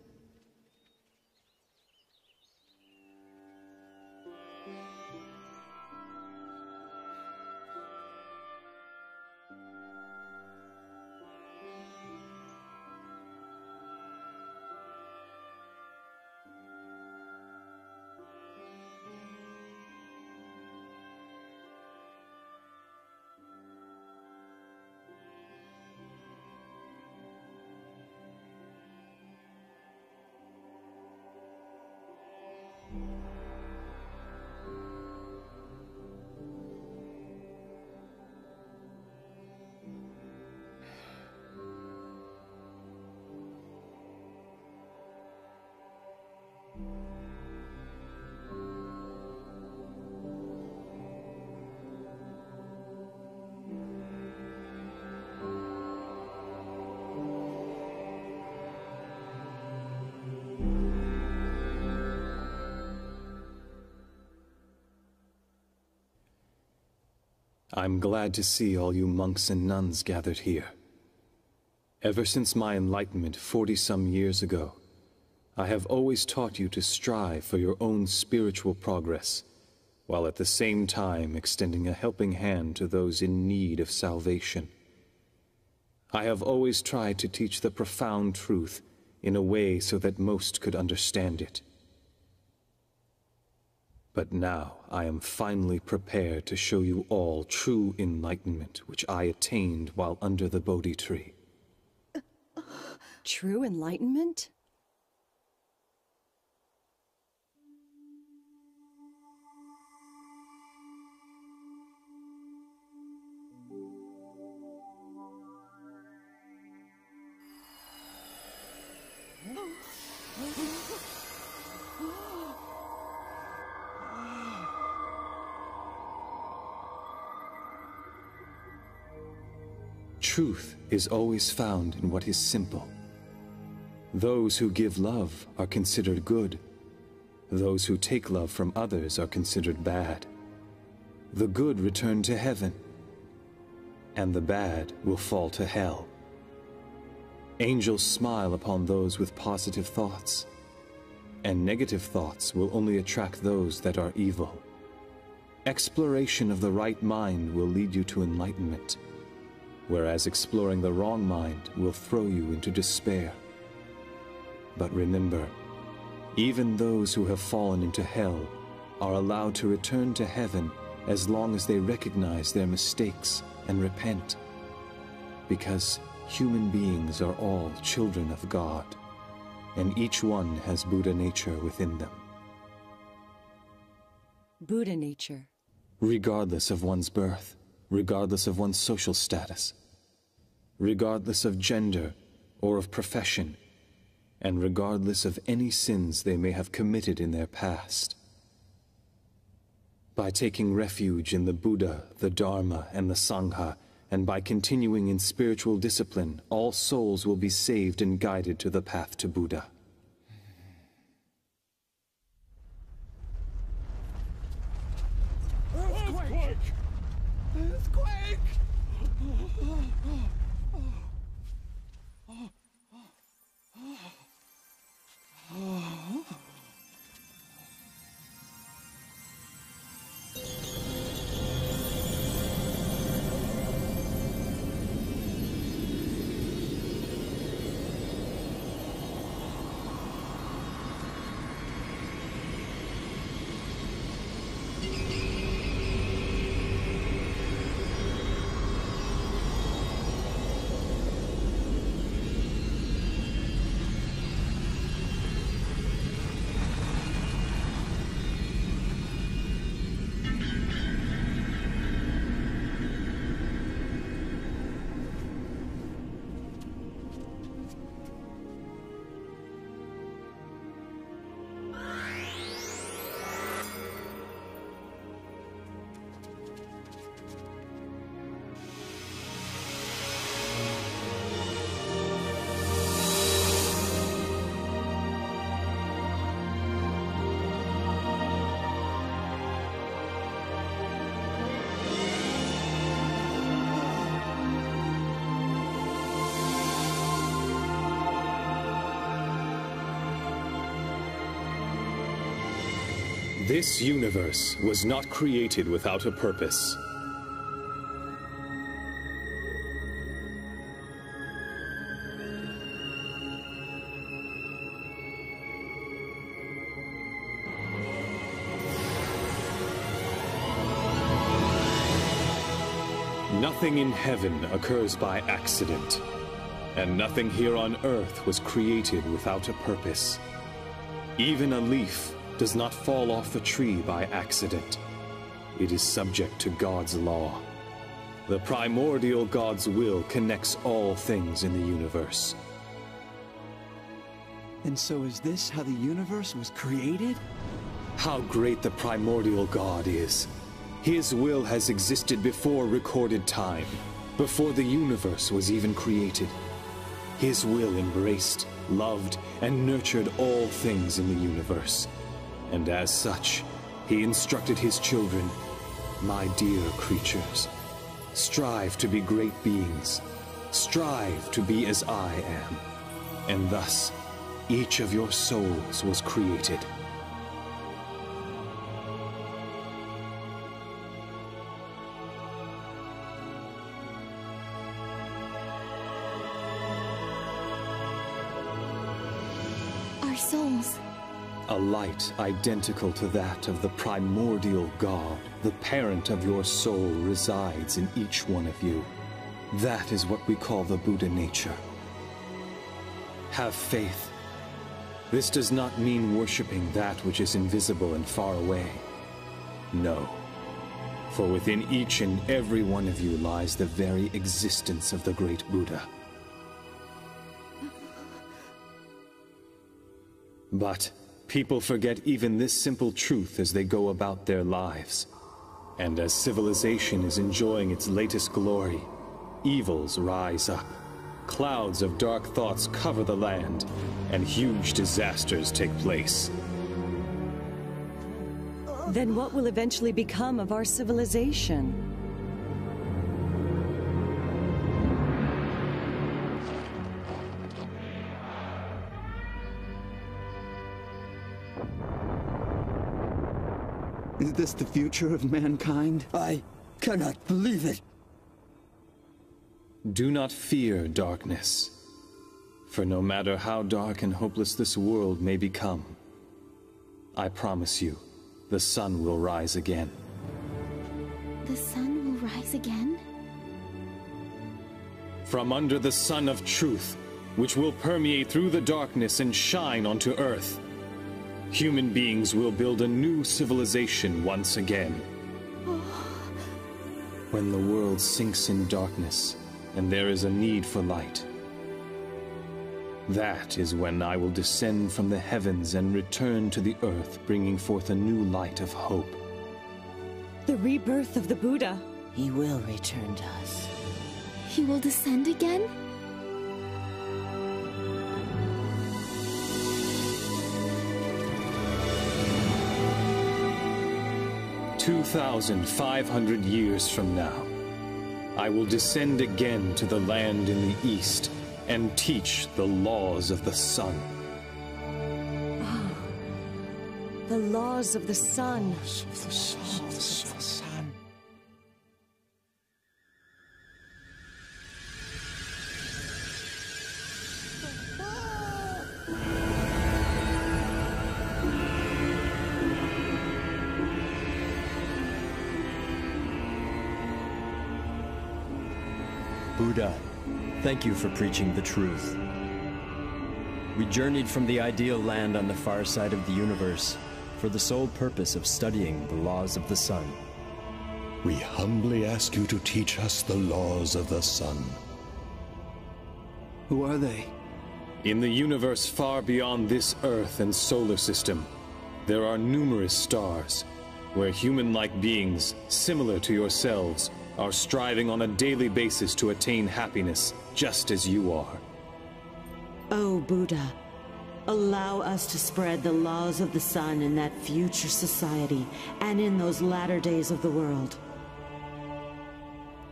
A: I'm glad to see all you monks and nuns gathered here. Ever since my enlightenment 40-some years ago, I have always taught you to strive for your own spiritual progress, while at the same time extending a helping hand to those in need of salvation. I have always tried to teach the profound truth in a way so that most could understand it. But now I am finally prepared to show you all true enlightenment, which I attained while under the Bodhi tree.
E: True enlightenment?
A: Truth is always found in what is simple. Those who give love are considered good. Those who take love from others are considered bad. The good return to heaven, and the bad will fall to hell. Angels smile upon those with positive thoughts, and negative thoughts will only attract those that are evil. Exploration of the right mind will lead you to enlightenment, whereas exploring the wrong mind will throw you into despair. But remember, even those who have fallen into hell are allowed to return to heaven as long as they recognize their mistakes and repent, because human beings are all children of God, and each one has Buddha nature within them.
E: Buddha nature.
A: Regardless of one's birth, regardless of one's social status, regardless of gender or of profession, and regardless of any sins they may have committed in their past. By taking refuge in the Buddha, the Dharma, and the Sangha, and by continuing in spiritual discipline, all souls will be saved and guided to the path to Buddha.
N: Earthquake! Earthquake!
K: This universe was not created without a purpose. Nothing in heaven occurs by accident, and nothing here on earth was created without a purpose. Even a leaf does not fall off a tree by accident. It is subject to God's law. The primordial God's will connects all things in the universe.
M: And so is this how the universe was created?
K: How great the primordial God is. His will has existed before recorded time, before the universe was even created. His will embraced, loved, and nurtured all things in the universe. And as such, he instructed his children, "My dear creatures, strive to be great beings. Strive to be as I am." And thus, each of your souls was created.
H: Souls.
K: A light identical to that of the primordial God, the parent of your soul, resides in each one of you. That is what we call the Buddha nature. Have faith. This does not mean worshipping that which is invisible and far away. No. For within each and every one of you lies the very existence of the great Buddha. But people forget even this simple truth as they go about their lives. And as civilization is enjoying its latest glory, evils rise up. Clouds of dark thoughts cover the land, and huge disasters take place.
E: Then what will eventually become of our civilization?
M: Is this the future of mankind?
Q: I cannot believe it.
K: Do not fear darkness, for no matter how dark and hopeless this world may become, I promise you, the sun will rise again.
H: The sun will rise again?
K: From under the sun of truth, which will permeate through the darkness and shine onto Earth, human beings will build a new civilization once again. When the world sinks in darkness, and there is a need for light, that is when I will descend from the heavens and return to the earth, bringing forth a new light of hope.
E: The rebirth of the Buddha.
L: He will return to us.
H: He will descend again?
K: 2,500 years from now, I will descend again to the land in the east and teach the laws of the sun.
E: Ah, the laws of the sun.
C: Buddha, thank you for preaching the truth. We journeyed from the ideal land on the far side of the universe for the sole purpose of studying the laws of the sun.
B: We humbly ask you to teach us the laws of the sun.
M: Who are they?
K: In the universe far beyond this Earth and solar system, there are numerous stars where human-like beings, similar to yourselves, are striving on a daily basis to attain happiness, just as you are.
F: Oh, Buddha, allow us to spread the laws of the sun in that future society and in those latter days of the world.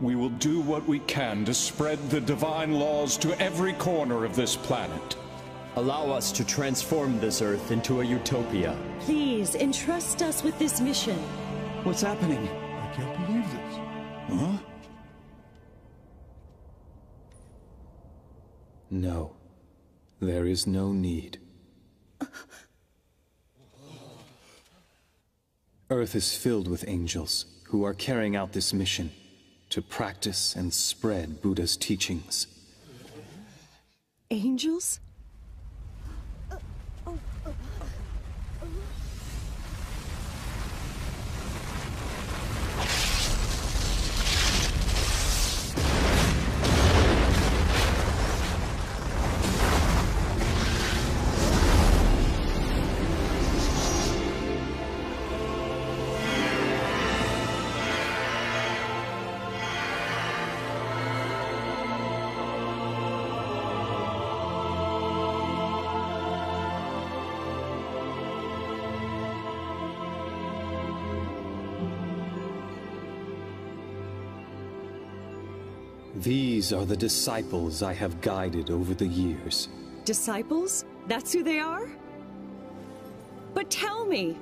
D: We will do what we can to spread the divine laws to every corner of this planet.
C: Allow us to transform this Earth into a utopia.
E: Please, entrust us with this mission.
M: What's happening?
G: I can't believe this. Huh?
A: No. There is no need. Earth is filled with angels who are carrying out this mission to practice and spread Buddha's teachings.
E: Angels?
A: These are the disciples I have guided over the years.
E: Disciples? That's who they are? But tell me,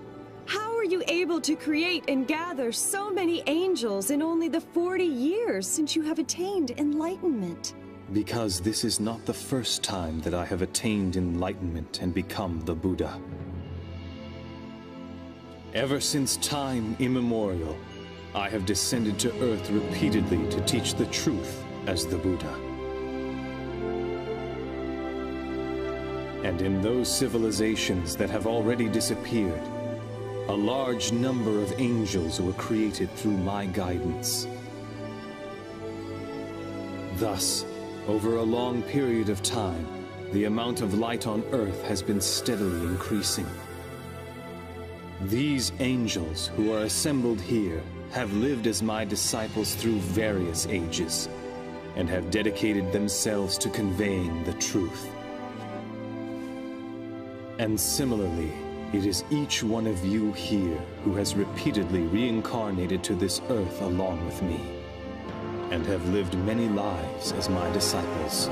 E: how are you able to create and gather so many angels in only the 40 years since you have attained enlightenment?
A: Because this is not the first time that I have attained enlightenment and become the Buddha. Ever since time immemorial, I have descended to Earth repeatedly to teach the truth as the Buddha. And in those civilizations that have already disappeared, a large number of angels were created through my guidance. Thus, over a long period of time, the amount of light on Earth has been steadily increasing. These angels who are assembled here have lived as my disciples through various ages, and have dedicated themselves to conveying the truth. And similarly, it is each one of you here who has repeatedly reincarnated to this Earth along with me, and have lived many lives as my disciples.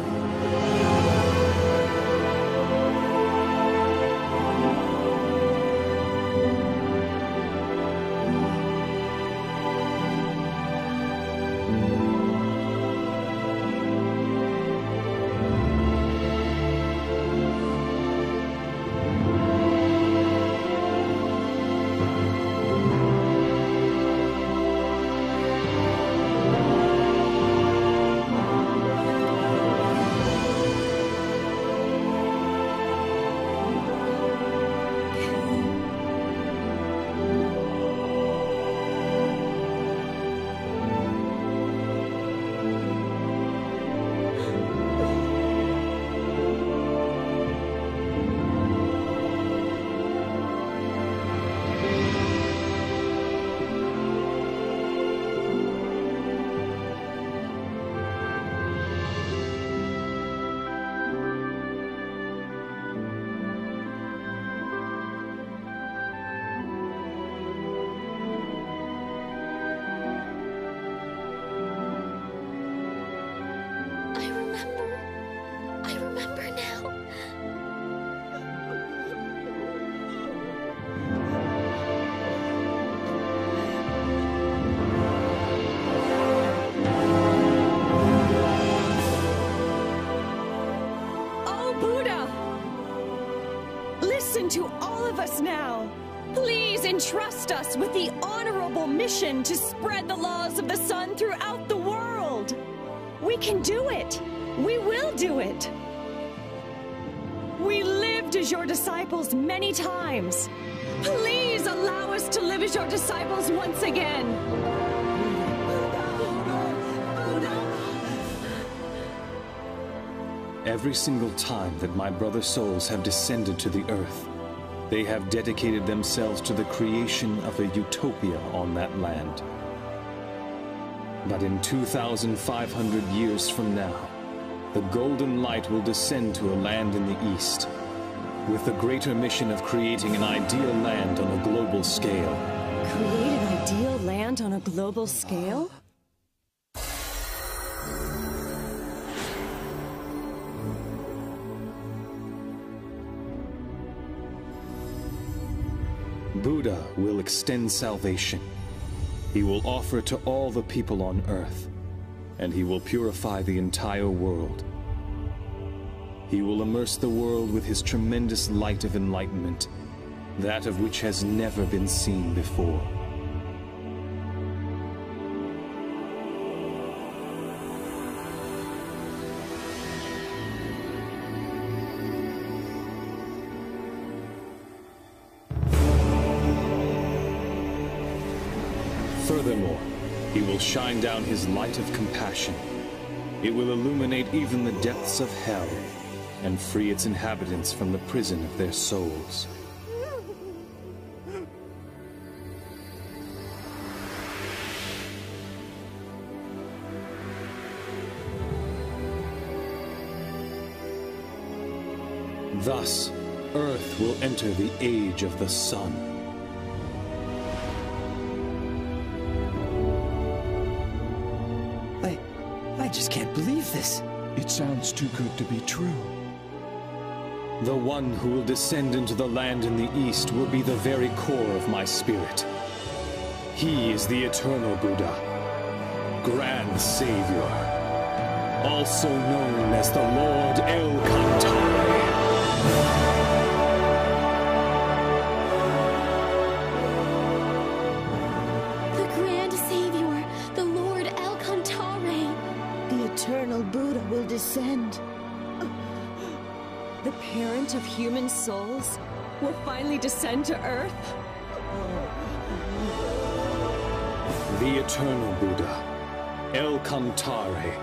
E: To all of us now. Please entrust us with the honorable mission to spread the laws of the sun throughout the world. We can do it. We will do it. We lived as your disciples many times. Please allow us to live as your disciples once again.
A: Every single time that my brother souls have descended to the Earth, they have dedicated themselves to the creation of a utopia on that land. But in 2,500 years from now, the golden light will descend to a land in the east, with the greater mission of creating an ideal land on a global scale.
E: Create an ideal land on a global scale?
A: Buddha will extend salvation. He will offer it to all the people on earth, and he will purify the entire world. He will immerse the world with his tremendous light of enlightenment, that of which has never been seen before. Furthermore, he will shine down his light of compassion. It will illuminate even the depths of hell and free its inhabitants from the prison of their souls. Thus, Earth will enter the age of the sun.
Q: I just can't believe this.
D: It sounds too good to be true.
A: The one who will descend into the land in the east will be the very core of my spirit. He is the eternal Buddha, Grand Savior, also known as the Lord El Cantare.
H: The Grand Savior, the Lord El Cantare.
L: The eternal Buddha will descend.
E: The parent of human souls will finally descend to Earth?
A: The eternal Buddha, El Cantare,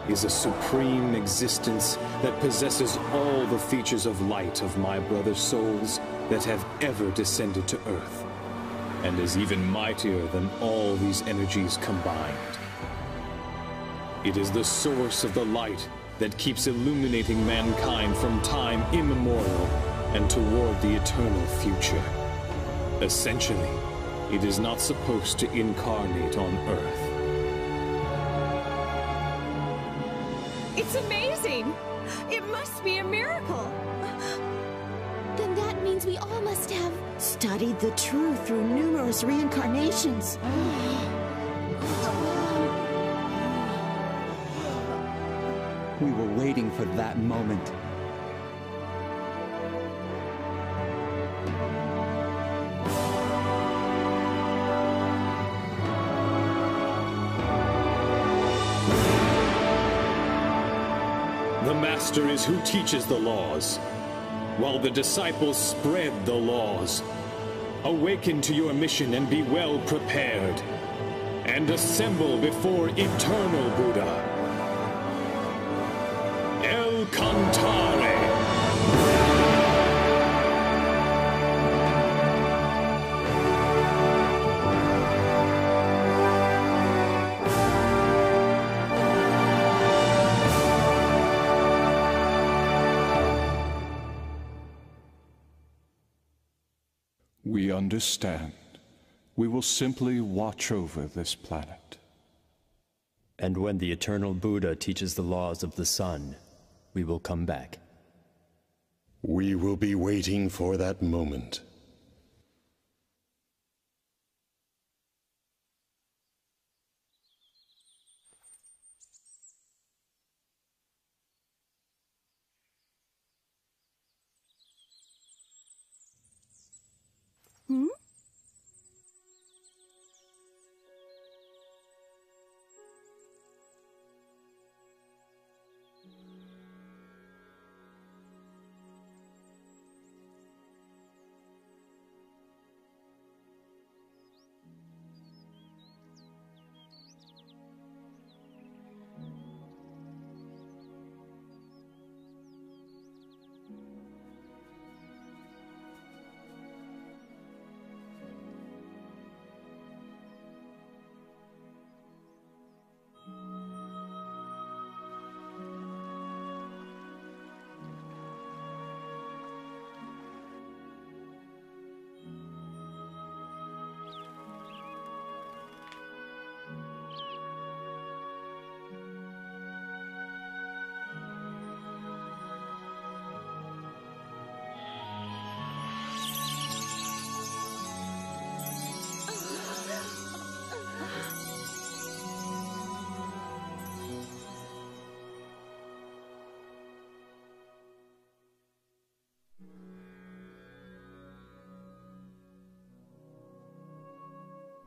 A: is a supreme existence that possesses all the features of light of my brother souls that have ever descended to Earth, and is even mightier than all these energies combined. It is the source of the light that keeps illuminating mankind from time immemorial and toward the eternal future. Essentially, it is not supposed to incarnate on Earth.
E: It's amazing! It must be a miracle!
H: Then that means we all must have
L: studied the truth through numerous reincarnations.
O: We were waiting for that moment.
A: The Master is who teaches the laws, while the disciples spread the laws. Awaken to your mission and be well prepared, and assemble before eternal Buddha, El Cantare.
D: We understand. We will simply watch over this planet.
C: And when the eternal Buddha teaches the laws of the sun, we will come back.
B: We will be waiting for that moment.
E: Hmm?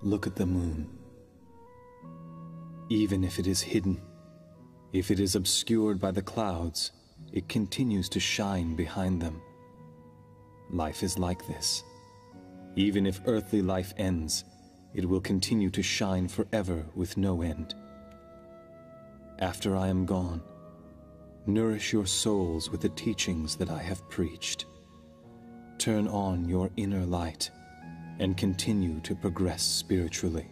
A: Look at the moon. Even if it is hidden, if it is obscured by the clouds, it continues to shine behind them. Life is like this. Even if earthly life ends, it will continue to shine forever with no end. After I am gone, nourish your souls with the teachings that I have preached. Turn on your inner light and continue to progress spiritually.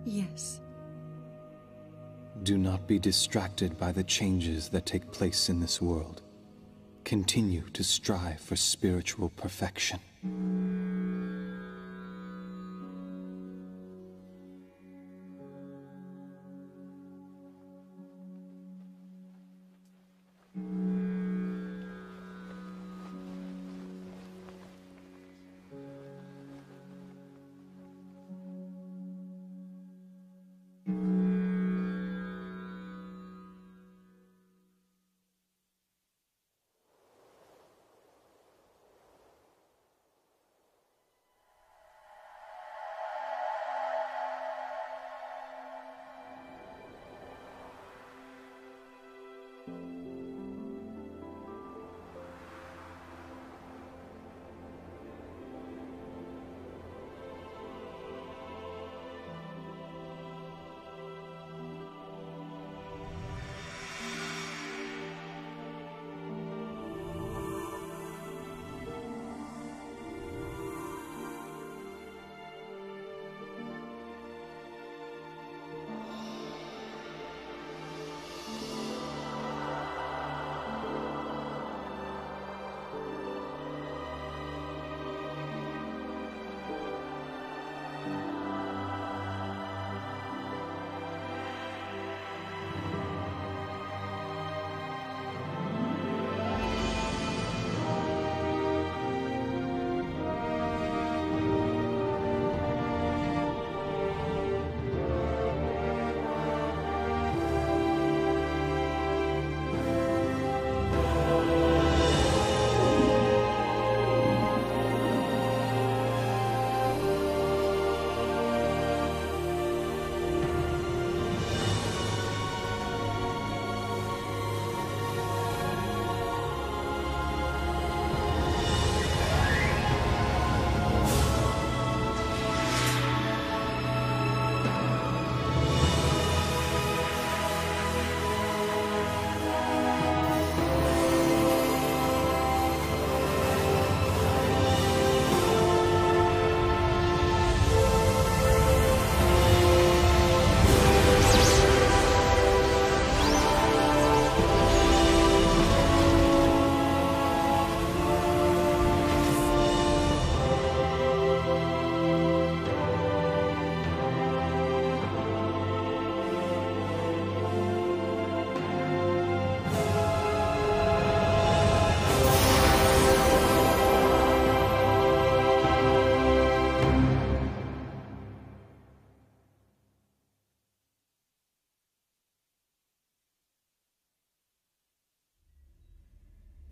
E: Yes.
A: Do not be distracted by the changes that take place in this world. Continue to strive for spiritual perfection.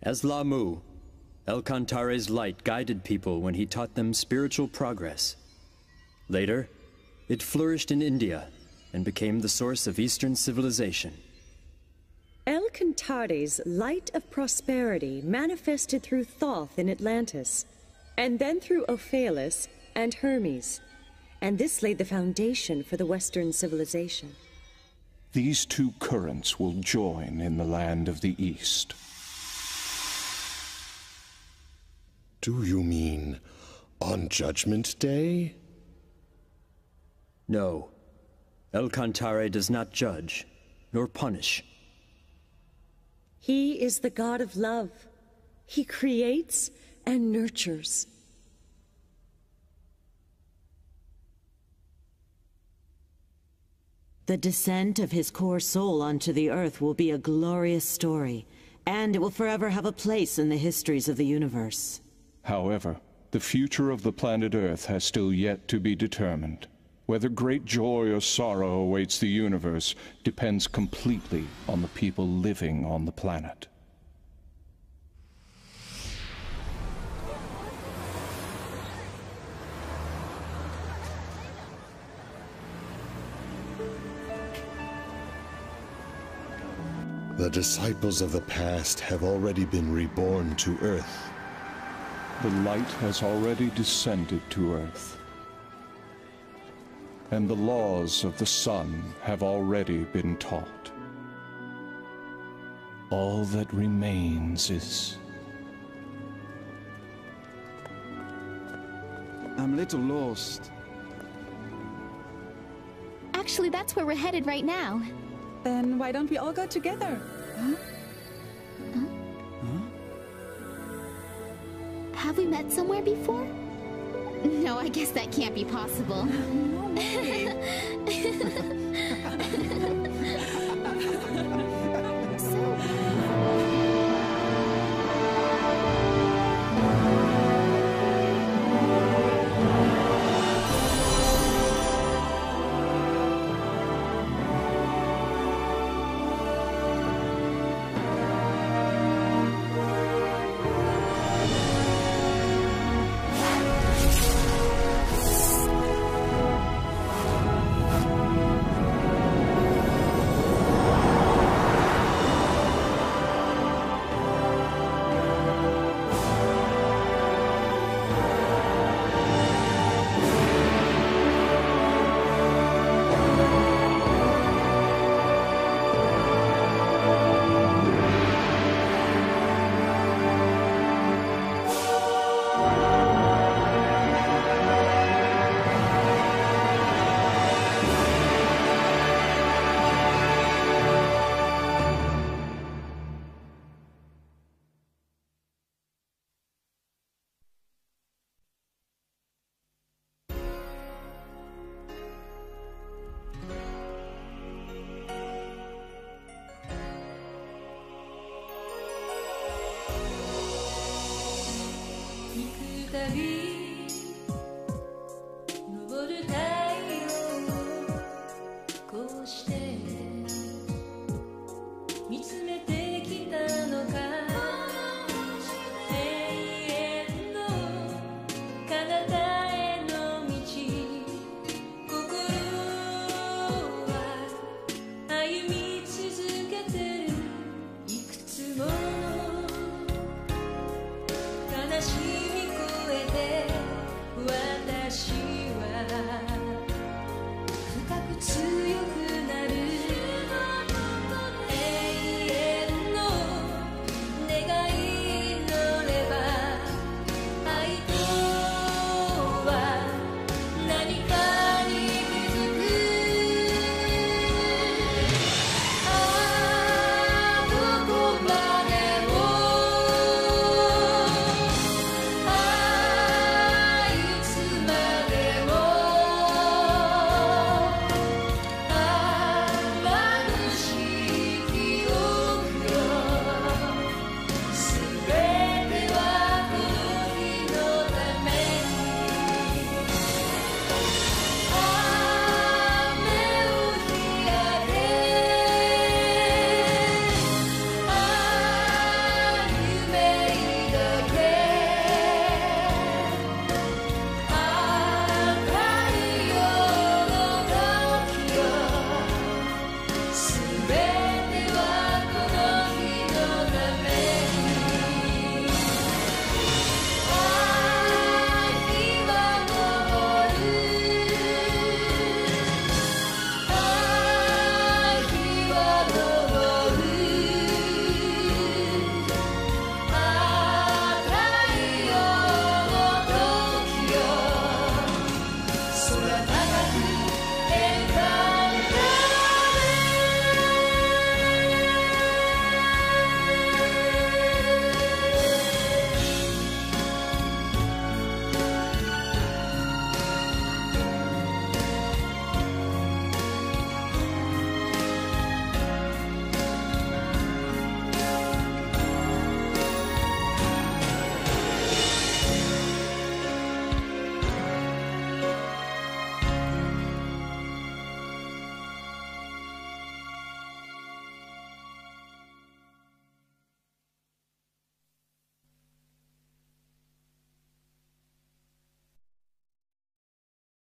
C: As Lamu, El-Kantare's light guided people when he taught them spiritual progress. Later, it flourished in India and became the source of Eastern civilization.
E: El-Kantare's light of prosperity manifested through Thoth in Atlantis, and then through Ophalis and Hermes, and this laid the foundation for the Western civilization.
D: These two currents will join in the land of the East.
B: Do you mean on Judgment Day?
C: No. El-Kantare does not judge, nor punish.
E: He is the god of love. He creates and nurtures.
F: The descent of his core soul onto the earth will be a glorious story, and it will forever have a place in the histories of the universe.
D: However, the future of the planet Earth has still yet to be determined. Whether great joy or sorrow awaits the universe depends completely on the people living on the planet.
B: The disciples of the past have already been reborn to Earth.
D: The light has already descended to Earth. And the laws of the sun have already been taught. All that remains is...
M: I'm a little lost.
H: Actually, that's where we're headed right now.
R: Then why don't we all go together? Huh?
H: Have we met somewhere before? No, I guess that can't be possible.
R: No way.